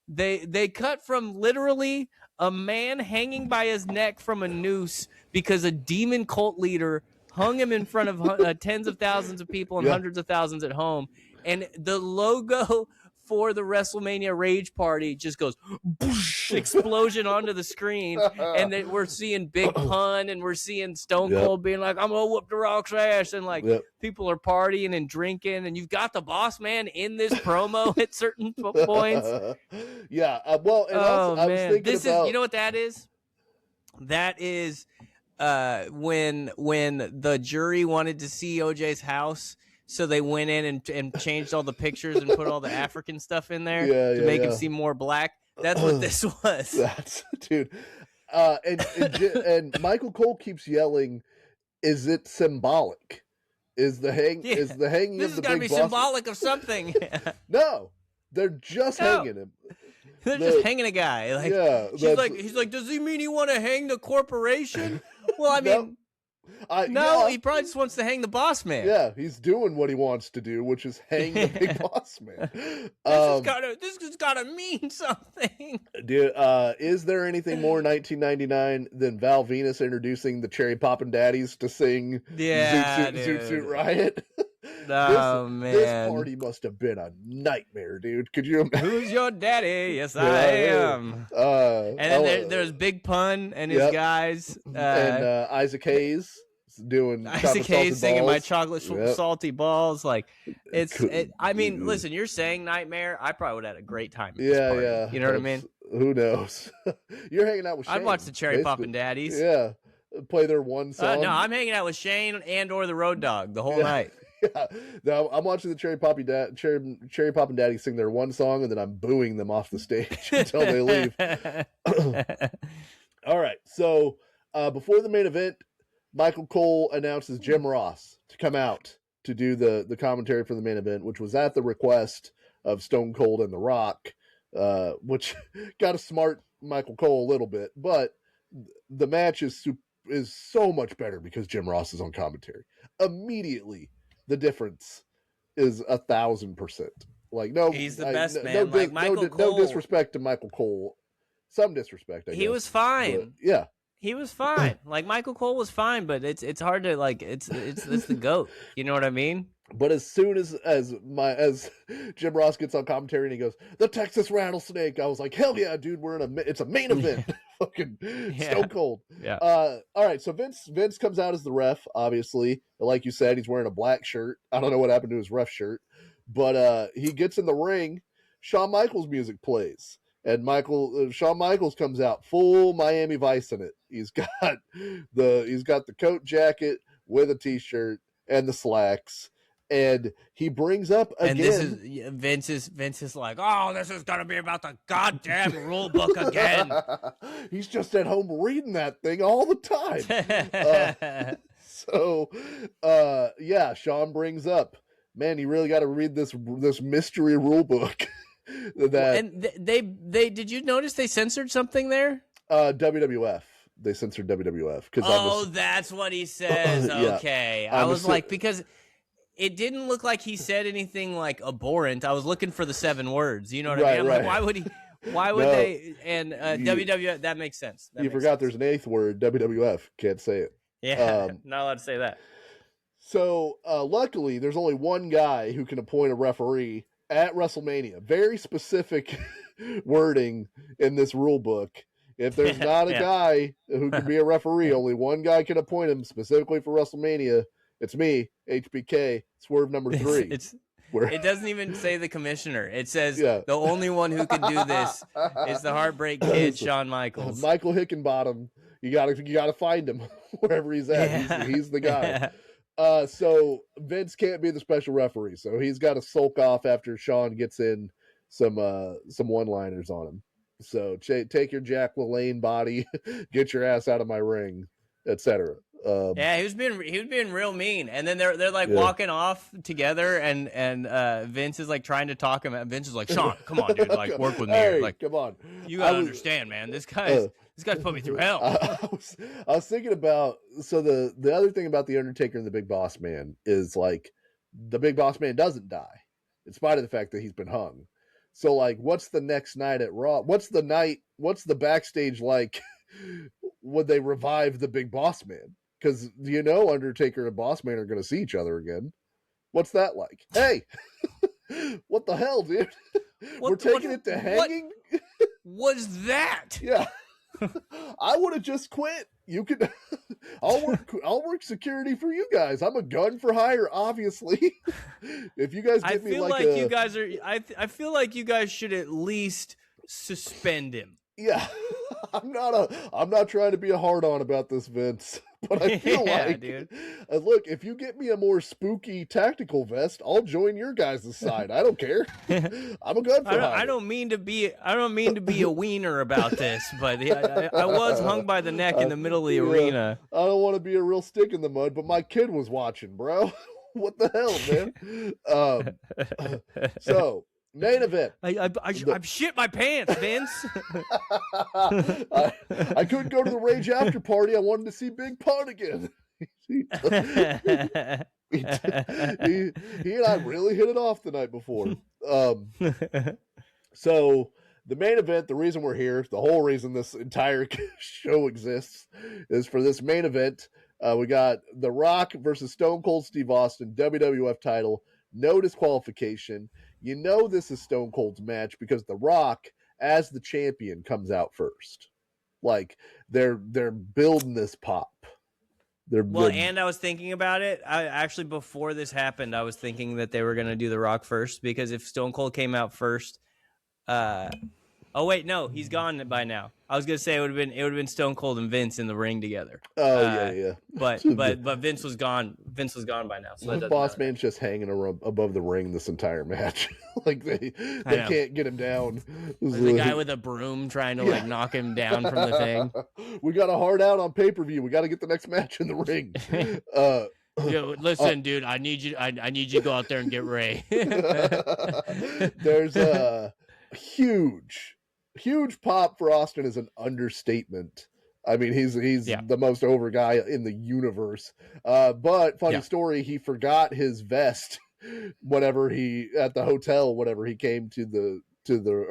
They cut from literally a man hanging by his neck from a noose because a demon cult leader hung him in front of tens of thousands of people and hundreds of thousands at home, and the logo for the WrestleMania Rage Party just goes boosh. explosion onto the screen, and then we're seeing Big Pun, and we're seeing Stone Cold being like, "I'm gonna whoop the Rock's ass," and like people are partying and drinking, and you've got the Boss Man in this promo at certain points. Yeah, well, and also, I was thinking this about, is, you know what that is? That is when the jury wanted to see OJ's house, so they went in and changed all the pictures and put all the African stuff in there to make him seem more black. That's what this was. That's, dude. And Michael Cole keeps yelling, "Is it symbolic? Is the hanging This of the big boss? This is gotta be symbolic of something." No, they're just hanging him. They're just hanging a guy. Like, he's like, does he mean he want to hang the corporation? Well, I mean, he probably just wants to hang the Boss Man. Yeah, he's doing what he wants to do, which is hang the big Boss Man. This has gotta mean something. Dude, is there anything more 1999 than Val Venus introducing the Cherry Poppin' Daddies to sing Zoot Suit Riot? Man. This party must have been a nightmare, dude. Could you imagine? Who's your daddy? Yes, I am. And then there's Big Pun and his guys. And Isaac Hayes doing singing My Chocolate Salty Balls. Like, I mean, listen, you're saying nightmare. I probably would have had a great time at this party. Yeah. You know what I mean? Who knows? You're hanging out with Shane. I'd watch the Cherry Poppin' Daddies. Yeah. Play their one song. No, I'm hanging out with Shane and or the Road Dogg the whole night. Yeah, no, I'm watching the Cherry Poppin' Daddy sing their one song, and then I'm booing them off the stage until they leave. All right, so before the main event, Michael Cole announces Jim Ross to come out to do the commentary for the main event, which was at the request of Stone Cold and The Rock, which got to smart Michael Cole a little bit, but the match is so much better because Jim Ross is on commentary. Immediately, the difference is 1,000%. Like, no, he's the best, man. Like Michael Cole. No disrespect to Michael Cole. Some disrespect, I guess. He was fine. Yeah. He was fine. Like, Michael Cole was fine, but it's hard to, like, it's the GOAT. You know what I mean? But as soon as Jim Ross gets on commentary and he goes, "The Texas Rattlesnake," I was like, hell yeah, dude, it's a main event. Fucking Stone Cold. Yeah. All right, so Vince comes out as the ref, obviously. Like you said, he's wearing a black shirt. I don't know what happened to his ref shirt. But he gets in the ring. Shawn Michaels music plays. And Shawn Michaels comes out full Miami Vice in it. He's got the coat jacket with a t-shirt and the slacks. And he brings up again. And this is Vince is like, "Oh, this is gonna be about the goddamn rule book again." He's just at home reading that thing all the time. Shawn brings up, "Man, you really got to read this mystery rule book." And they did you notice they censored something there? WWF. They censored WWF because that's what he says. Okay, I was like, because it didn't look like he said anything like abhorrent. I was looking for the 7 words. You know what I mean? I'm like, why would he? Why would they? And WWF, that makes sense. You forgot there's an 8th word. WWF can't say it. Yeah, not allowed to say that. So luckily, there's only one guy who can appoint a referee at WrestleMania. Very specific wording in this rule book. If there's not a guy who can be a referee, only one guy can appoint him specifically for WrestleMania. It's me, HBK, Swerve number 3. It doesn't even say the commissioner. It says the only one who can do this is the Heartbreak Kid, Shawn Michaels. Michael Hickenbottom. You gotta find him wherever he's at. Yeah. He's the guy. So Vince can't be the special referee, so he's got to sulk off after Shawn gets in some one-liners on him. So take your Jack LaLanne body, get your ass out of my ring, etc. He was being real mean, and then they're like walking off together, and Vince is like trying to talk him. And Vince is like, "Shawn, come on, dude, like work with me. Hey, like, come on, you gotta understand, man. This guy's put me through hell." I was thinking about the other thing about the Undertaker and the Big Boss Man is like the Big Boss Man doesn't die, in spite of the fact that he's been hung. So like, what's the next night at Raw? What's the backstage like? Would they revive the Big Boss Man? Because Undertaker and Boss Man are going to see each other again. What's that like? Hey, what the hell, dude? We're taking it to hanging. What was that? Yeah. I would have just quit. You could. I'll work security for you guys. I'm a gun for hire, obviously. If you guys get me you guys are. I feel like you guys should at least suspend him. Yeah, I'm not trying to be a hard on about this, Vince, but I feel dude. Look, if you get me a more spooky tactical vest, I'll join your guys' side. I don't care. I'm a gun for hire. I don't mean to be a wiener about this, but I was hung by the neck in the middle of the arena. I don't want to be a real stick in the mud, but my kid was watching, bro. What the hell, man? So. Main event. I shit my pants, Vince. I couldn't go to the Rage after party. I wanted to see Big Pun again. he and I really hit it off the night before. So the main event, the reason we're here, the whole reason this entire show exists is for this main event. We got The Rock versus Stone Cold Steve Austin, WWF title, no disqualification. You know this is Stone Cold's match because The Rock, as the champion, comes out first. Like they're building this pop. And I was thinking about it. I actually, before this happened, I was thinking that they were going to do The Rock first because if Stone Cold came out first, oh wait, no, he's gone by now. I was gonna say it would have been Stone Cold and Vince in the ring together. Oh yeah. But Vince was gone. Vince was gone by now. So that Boss Man's just hanging above the ring this entire match. Like they can't get him down. There's a guy with a broom trying to like knock him down from the thing. We got a hard out on pay-per-view. We got to get the next match in the ring. Yo, listen, dude, I need you to go out there and get Ray. There's a huge pop for Austin is an understatement. I mean, he's the most over guy in the universe. But funny story, he forgot his vest whenever at the hotel, whenever he came to the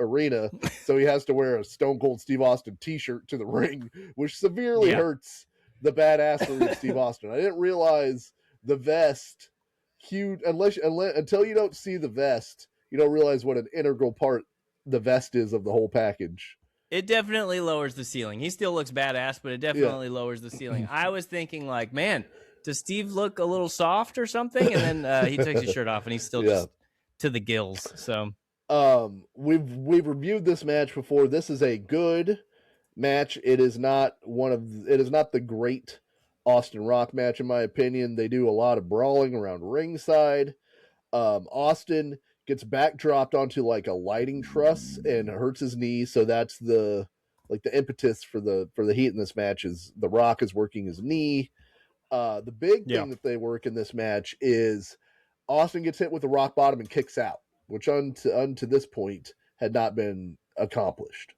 arena. So he has to wear a Stone Cold Steve Austin t-shirt to the ring, which severely hurts the badassery of Steve Austin. I didn't realize the vest huge until you don't see the vest, you don't realize what an integral part the vest is of the whole package. It definitely lowers the ceiling. He still looks badass, but it definitely lowers the ceiling. I was thinking like, man, does Steve look a little soft or something? And then he takes his shirt off and he's still just to the gills. So we've reviewed this match before. This is a good match. It is not the great Austin Rock match in my opinion. They do a lot of brawling around ringside. Austin gets backdropped onto like a lighting truss and hurts his knee. So that's the impetus for the heat in this match is The Rock is working his knee. The big thing that they work in this match is Austin gets hit with the rock bottom and kicks out, which unto this point had not been accomplished.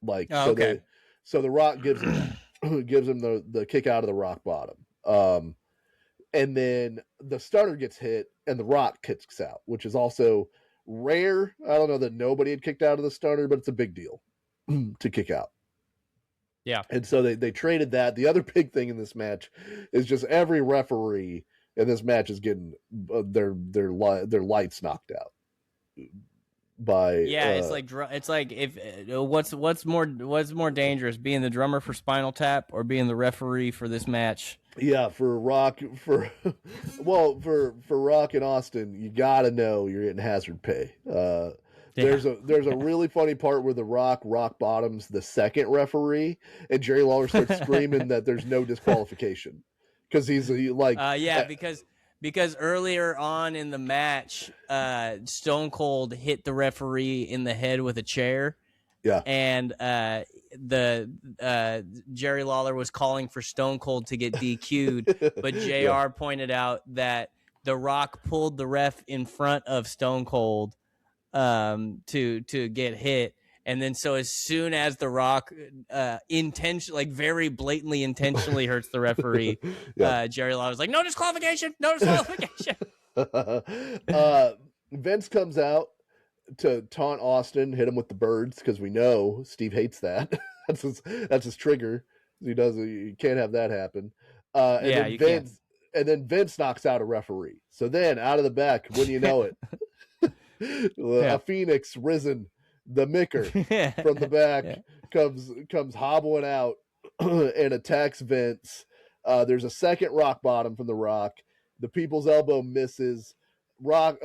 So The Rock gives him the kick out of the rock bottom. And then the stunner gets hit and The Rock kicks out, which is also rare. I don't know that nobody had kicked out of the stunner, but it's a big deal to kick out. Yeah. And so they traded that. The other big thing in this match is just every referee in this match is getting their lights knocked out by it's like if what's more dangerous, being the drummer for Spinal Tap or being the referee for this match? Yeah, for Rock and Austin, you gotta know you're getting hazard pay. There's a really funny part where The Rock bottoms the second referee, and Jerry Lawler starts screaming that there's no disqualification because because earlier on in the match, Stone Cold hit the referee in the head with a chair. Yeah, and Jerry Lawler was calling for Stone Cold to get DQ'd, but JR pointed out that The Rock pulled the ref in front of Stone Cold to get hit, and then so as soon as The Rock very blatantly intentionally hurts the referee, Jerry Lawler was like, no disqualification. Vince comes out to taunt Austin, hit him with the birds because we know Steve hates that. that's his trigger. He can't have that happen. And then Vince knocks out a referee. So then out of the back, wouldn't you know it, A phoenix risen, the Micker from the back comes hobbling out and attacks Vince. There's a second rock bottom from the Rock. The People's Elbow misses. Rock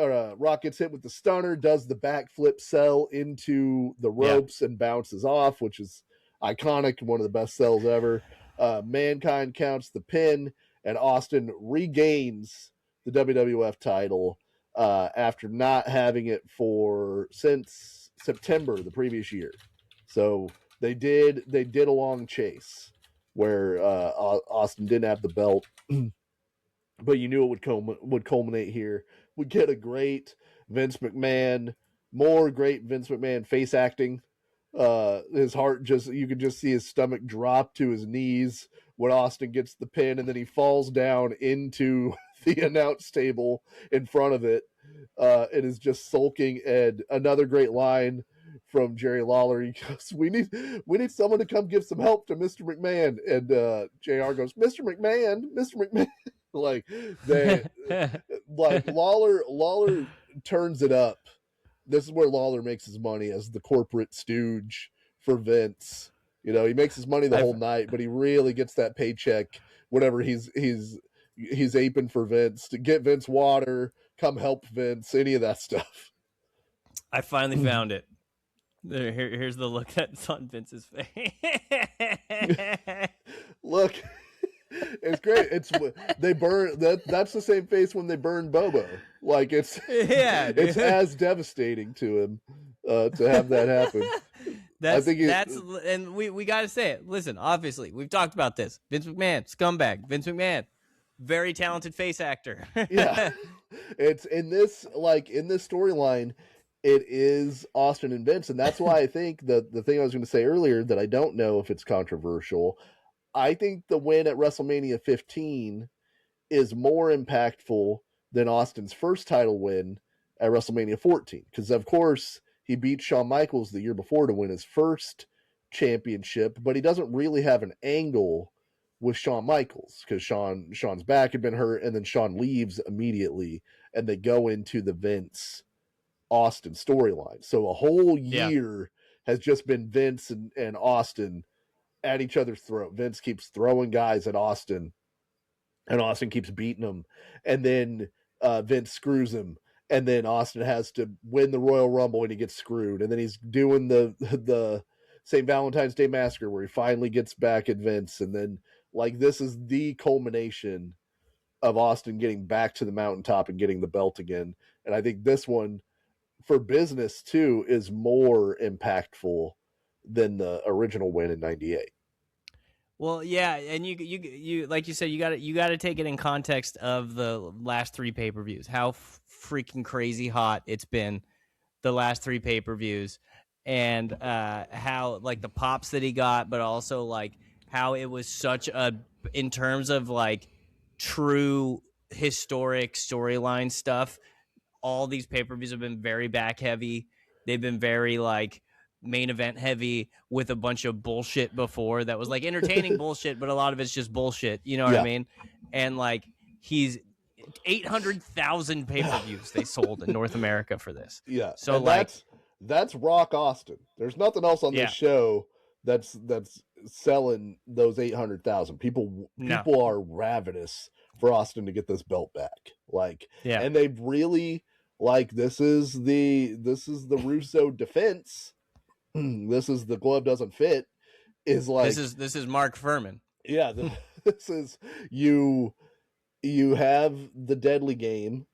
gets hit with the stunner, does the backflip sell into the ropes and bounces off, which is iconic, one of the best sells ever. Mankind counts the pin, and Austin regains the WWF title after not having it since September the previous year. So they did a long chase where Austin didn't have the belt, but you knew it would culminate here. We get a great Vince McMahon face acting. His heart you could just see his stomach drop to his knees when Austin gets the pin, and then he falls down into the announce table in front of it. It is just sulking. And another great line from Jerry Lawler. He goes, "We need someone to come give some help to Mr. McMahon." And JR goes, "Mr. McMahon, Mr. McMahon." Lawler turns it up. This is where Lawler makes his money as the corporate stooge for Vince. He makes his money the whole night, but he really gets that paycheck whenever he's aping for Vince to get Vince water, come help Vince, any of that stuff. I finally found it. Here's the look that's on Vince's face. Look. It's great. They burn that's the same face when they burn Bobo. It's as devastating to him to have that happen. And we got to say it. Listen, obviously we've talked about this. Vince McMahon, scumbag. Vince McMahon, very talented face actor. Yeah, it's in this storyline. It is Austin and Vince, and that's why I think the thing I was going to say earlier that I don't know if it's controversial. I think the win at WrestleMania 15 is more impactful than Austin's first title win at WrestleMania 14. Because, of course, he beat Shawn Michaels the year before to win his first championship, but he doesn't really have an angle with Shawn Michaels because Shawn's back had been hurt, and then Shawn leaves immediately, and they go into the Vince Austin storyline. So a whole year has just been Vince and Austin at each other's throat. Vince keeps throwing guys at Austin, and Austin keeps beating him, and then Vince screws him, and then Austin has to win the Royal Rumble and he gets screwed, and then he's doing the St. Valentine's Day Massacre where he finally gets back at Vince, and then this is the culmination of Austin getting back to the mountaintop and getting the belt again. And I think this one for business too is more impactful than the original win in '98. Well, yeah, and you like you said, you got to take it in context of the last three pay-per-views. How freaking crazy hot it's been the last three pay-per-views, and how the pops that he got, but also how it was such in terms of true historic storyline stuff. All these pay-per-views have been very back heavy. They've been very main event heavy with a bunch of bullshit before that was entertaining bullshit, but a lot of it's just bullshit. You know what I mean? And he's 800,000 pay-per-views they sold in North America for this. Yeah. So that's Rock Austin. There's nothing else on this show that's selling those 800,000. People are ravenous for Austin to get this belt back. And they've really this is the Russo defense. This is the glove doesn't fit. This is Mark Furman. Yeah, this is you have the Deadly Game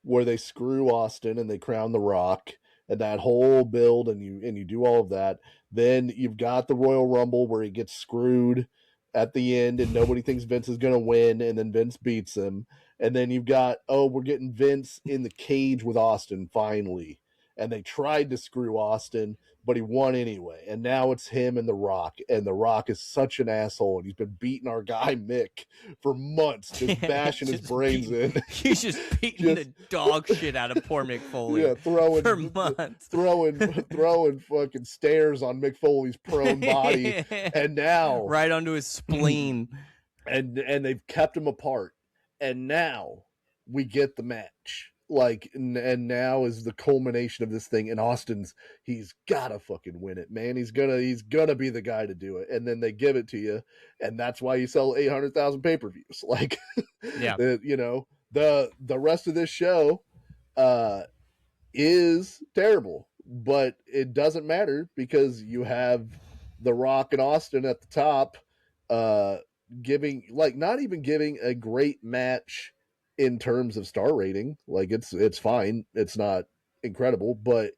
where they screw Austin and they crown the Rock and that whole build, and you do all of that. Then you've got the Royal Rumble where he gets screwed at the end and nobody thinks Vince is going to win, and then Vince beats him. And then you've got, we're getting Vince in the cage with Austin finally. And they tried to screw Austin, but he won anyway. And now it's him and The Rock. And The Rock is such an asshole. And he's been beating our guy Mick for months, just bashing his brains in. He's just beating the dog shit out of poor Mick Foley. Yeah, for months. Throwing fucking stairs on Mick Foley's prone body. And now right onto his spleen. And they've kept him apart. And now we get the match. Like, and now is the culmination of this thing. And he's gotta fucking win it, man. He's gonna be the guy to do it. And then they give it to you, and that's why you sell 800,000 pay-per-views. Like, Yeah. The rest of this show is terrible, but it doesn't matter because you have The Rock and Austin at the top, giving, like, not even giving a great match in terms of star rating. Like, it's fine, it's not incredible, but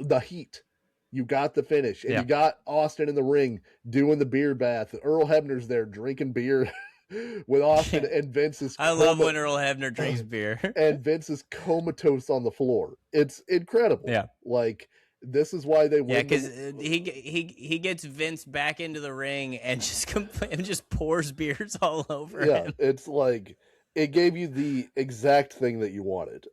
the heat, you got the finish, and you got Austin in the ring doing the beer bath. Earl Hebner's there drinking beer with Austin, and Vince is. I love when Earl Hebner drinks beer, and Vince is comatose on the floor. It's incredible. Yeah, like, this is why they win. Yeah, because he gets Vince back into the ring and just pours beers all over him. It's like it gave you the exact thing that you wanted.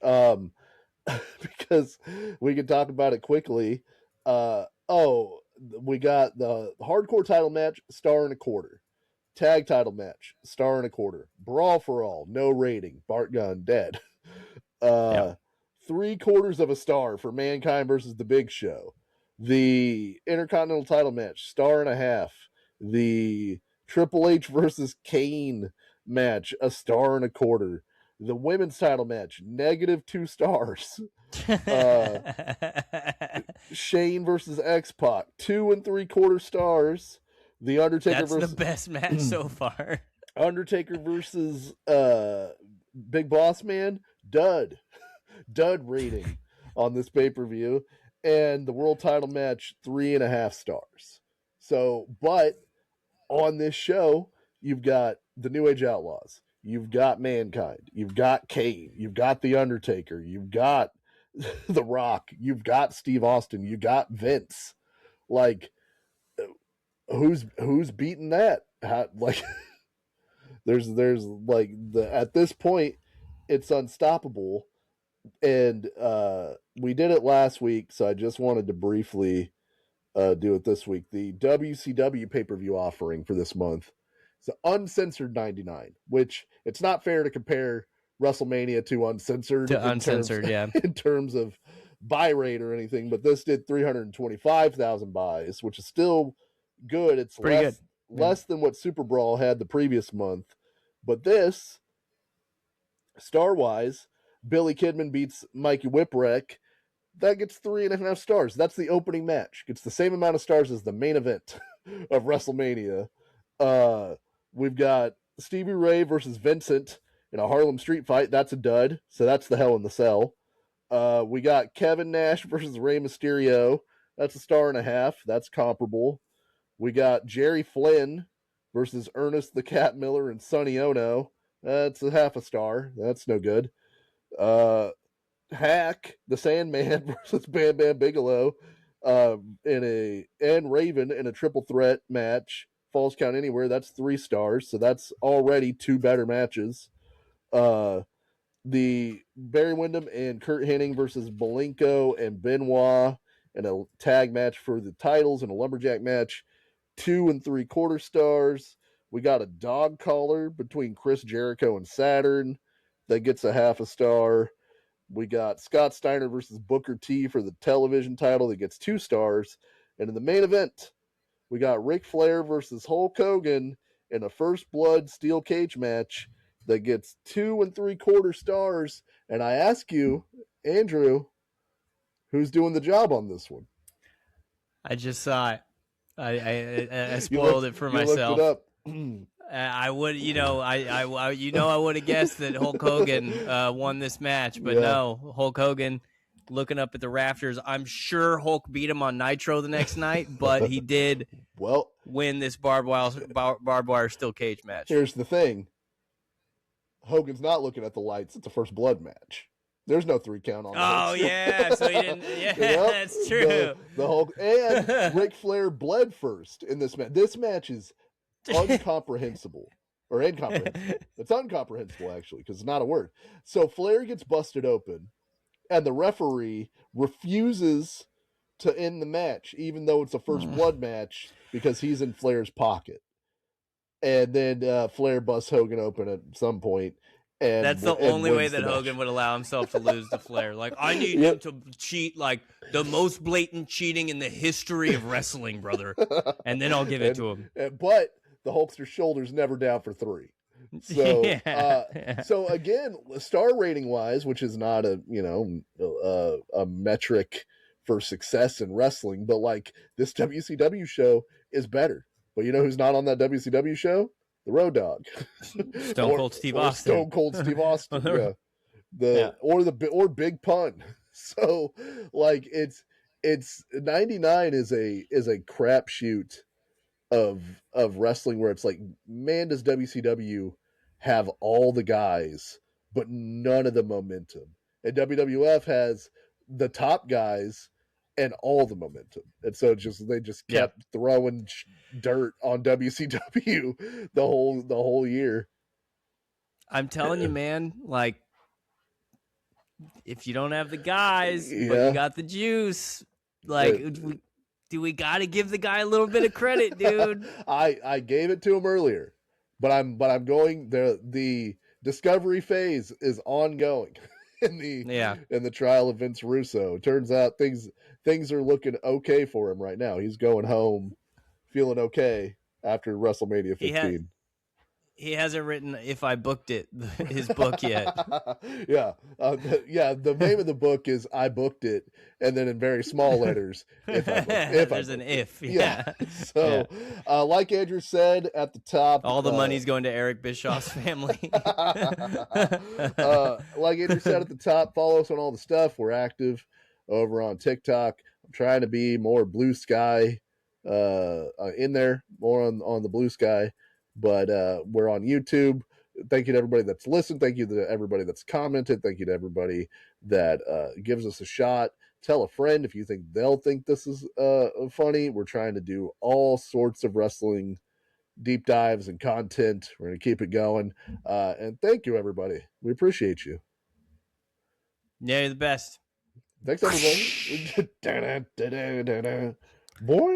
Because we can talk about it quickly. We got the hardcore title match, $1.25. Tag title match, $1.25. Brawl for all, no rating. Bart Gunn dead. 3/4 of a star for Mankind versus The Big Show. The Intercontinental title match, $1.50. The Triple H versus Kane match, $1.25. The women's title match, -2 stars. Shane versus X-Pac, 2.75 stars. The Undertaker That's the best match so far. Undertaker versus Big Boss Man, dud rating on this pay-per-view. And the world title match, 3.5 stars. So, but on this show, you've got the New Age Outlaws, you've got Mankind, you've got Kane, you've got the Undertaker, you've got The Rock, you've got Steve Austin, you got Vince. Like, who's beating that? Like, there's like, at this point, it's unstoppable. And we did it last week, so I just wanted to briefly do it this week. The WCW pay-per-view offering for this month is uncensored $99, which it's not fair to compare WrestleMania to uncensored in terms of buy rate or anything, but this did 325,000 buys, which is still good. It's less than what Super Brawl had the previous month, but this, star-wise, Billy Kidman beats Mikey Whipwreck. That gets 3.5 stars. That's the opening match. Gets the same amount of stars as the main event of WrestleMania. We've got Stevie Ray versus Vincent in a Harlem Street fight. That's a dud. So that's the Hell in the Cell. We got Kevin Nash versus Rey Mysterio. That's 1.5 stars. That's comparable. We got Jerry Flynn versus Ernest the Cat Miller and Sonny Ono. That's 0.5 star. That's no good. Hack the Sandman versus Bam Bam Bigelow and Raven in a triple threat match. Falls Count Anywhere. That's 3 stars. So that's already 2 better matches. The Barry Windham and Kurt Hennig versus Malenko and Benoit in a tag match for the titles and a lumberjack match, 2.75 stars. We got a dog collar between Chris Jericho and Saturn that gets 0.5 star. We got Scott Steiner versus Booker T for the television title that gets 2 stars. And in the main event, we got Ric Flair versus Hulk Hogan in a First Blood steel cage match that gets 2.75 stars. And I ask you, Andrew, who's doing the job on this one? I just saw it. I spoiled it for myself. You looked it up. I would, I would have guessed that Hulk Hogan won this match, but no, Hulk Hogan looking up at the rafters. I'm sure Hulk beat him on Nitro the next night, but he did win this barbed wire steel cage match. Here's the thing. Hogan's not looking at the lights. It's a First Blood match. There's no 3 count on that. Oh, yeah. So he didn't. Yeah, that's true. The Hulk and Ric Flair bled first in this match. This match is incomprehensible. Or incomprehensible. It's incomprehensible, actually, because it's not a word. So Flair gets busted open, and the referee refuses to end the match, even though it's a First Blood match, because he's in Flair's pocket. And then Flair busts Hogan open at some point, That's the and only way wins that the match. Hogan would allow himself to lose to Flair. Like, I need Yep. him to cheat like the most blatant cheating in the history of wrestling, brother. And then I'll give it to him. But the Hulkster's shoulder's never down for 3. So, Yeah. so again, star rating wise, which is not a a metric for success in wrestling, but like this WCW show is better. But you know who's not on that WCW show? The Road Dogg, Stone Cold Steve Austin. Stone Cold Steve Austin, yeah. Or Big Pun. So, like it's 99 is a crapshoot of wrestling where it's like, man, does WCW have all the guys but none of the momentum, and WWF has the top guys and all the momentum, and so they just kept throwing dirt on WCW the whole year. I'm telling you, man, like, if you don't have the guys, but you got the juice, like, we got to give the guy a little bit of credit, dude. I gave it to him earlier, but I'm going, the discovery phase is ongoing in the trial of Vince Russo. It turns out things are looking okay for him right now. He's going home feeling okay after WrestleMania 15. He hasn't written "If I Booked It" his book yet. Yeah, the name of the book is "I Booked It," and then in very small letters, "If I booked, there's an if. Yeah. So, like Andrew said at the top, all the money's going to Eric Bischoff's family. Like Andrew said at the top, follow us on all the stuff. We're active over on TikTok. I'm trying to be more blue sky in there, more on the blue sky. But we're on YouTube. Thank you to everybody that's listened. Thank you to everybody that's commented. Thank you to everybody that gives us a shot. Tell a friend if you think they'll think this is funny. We're trying to do all sorts of wrestling deep dives and content. We're going to keep it going. And thank you, everybody. We appreciate you. Yeah, you're the best. Thanks, everybody. Boy.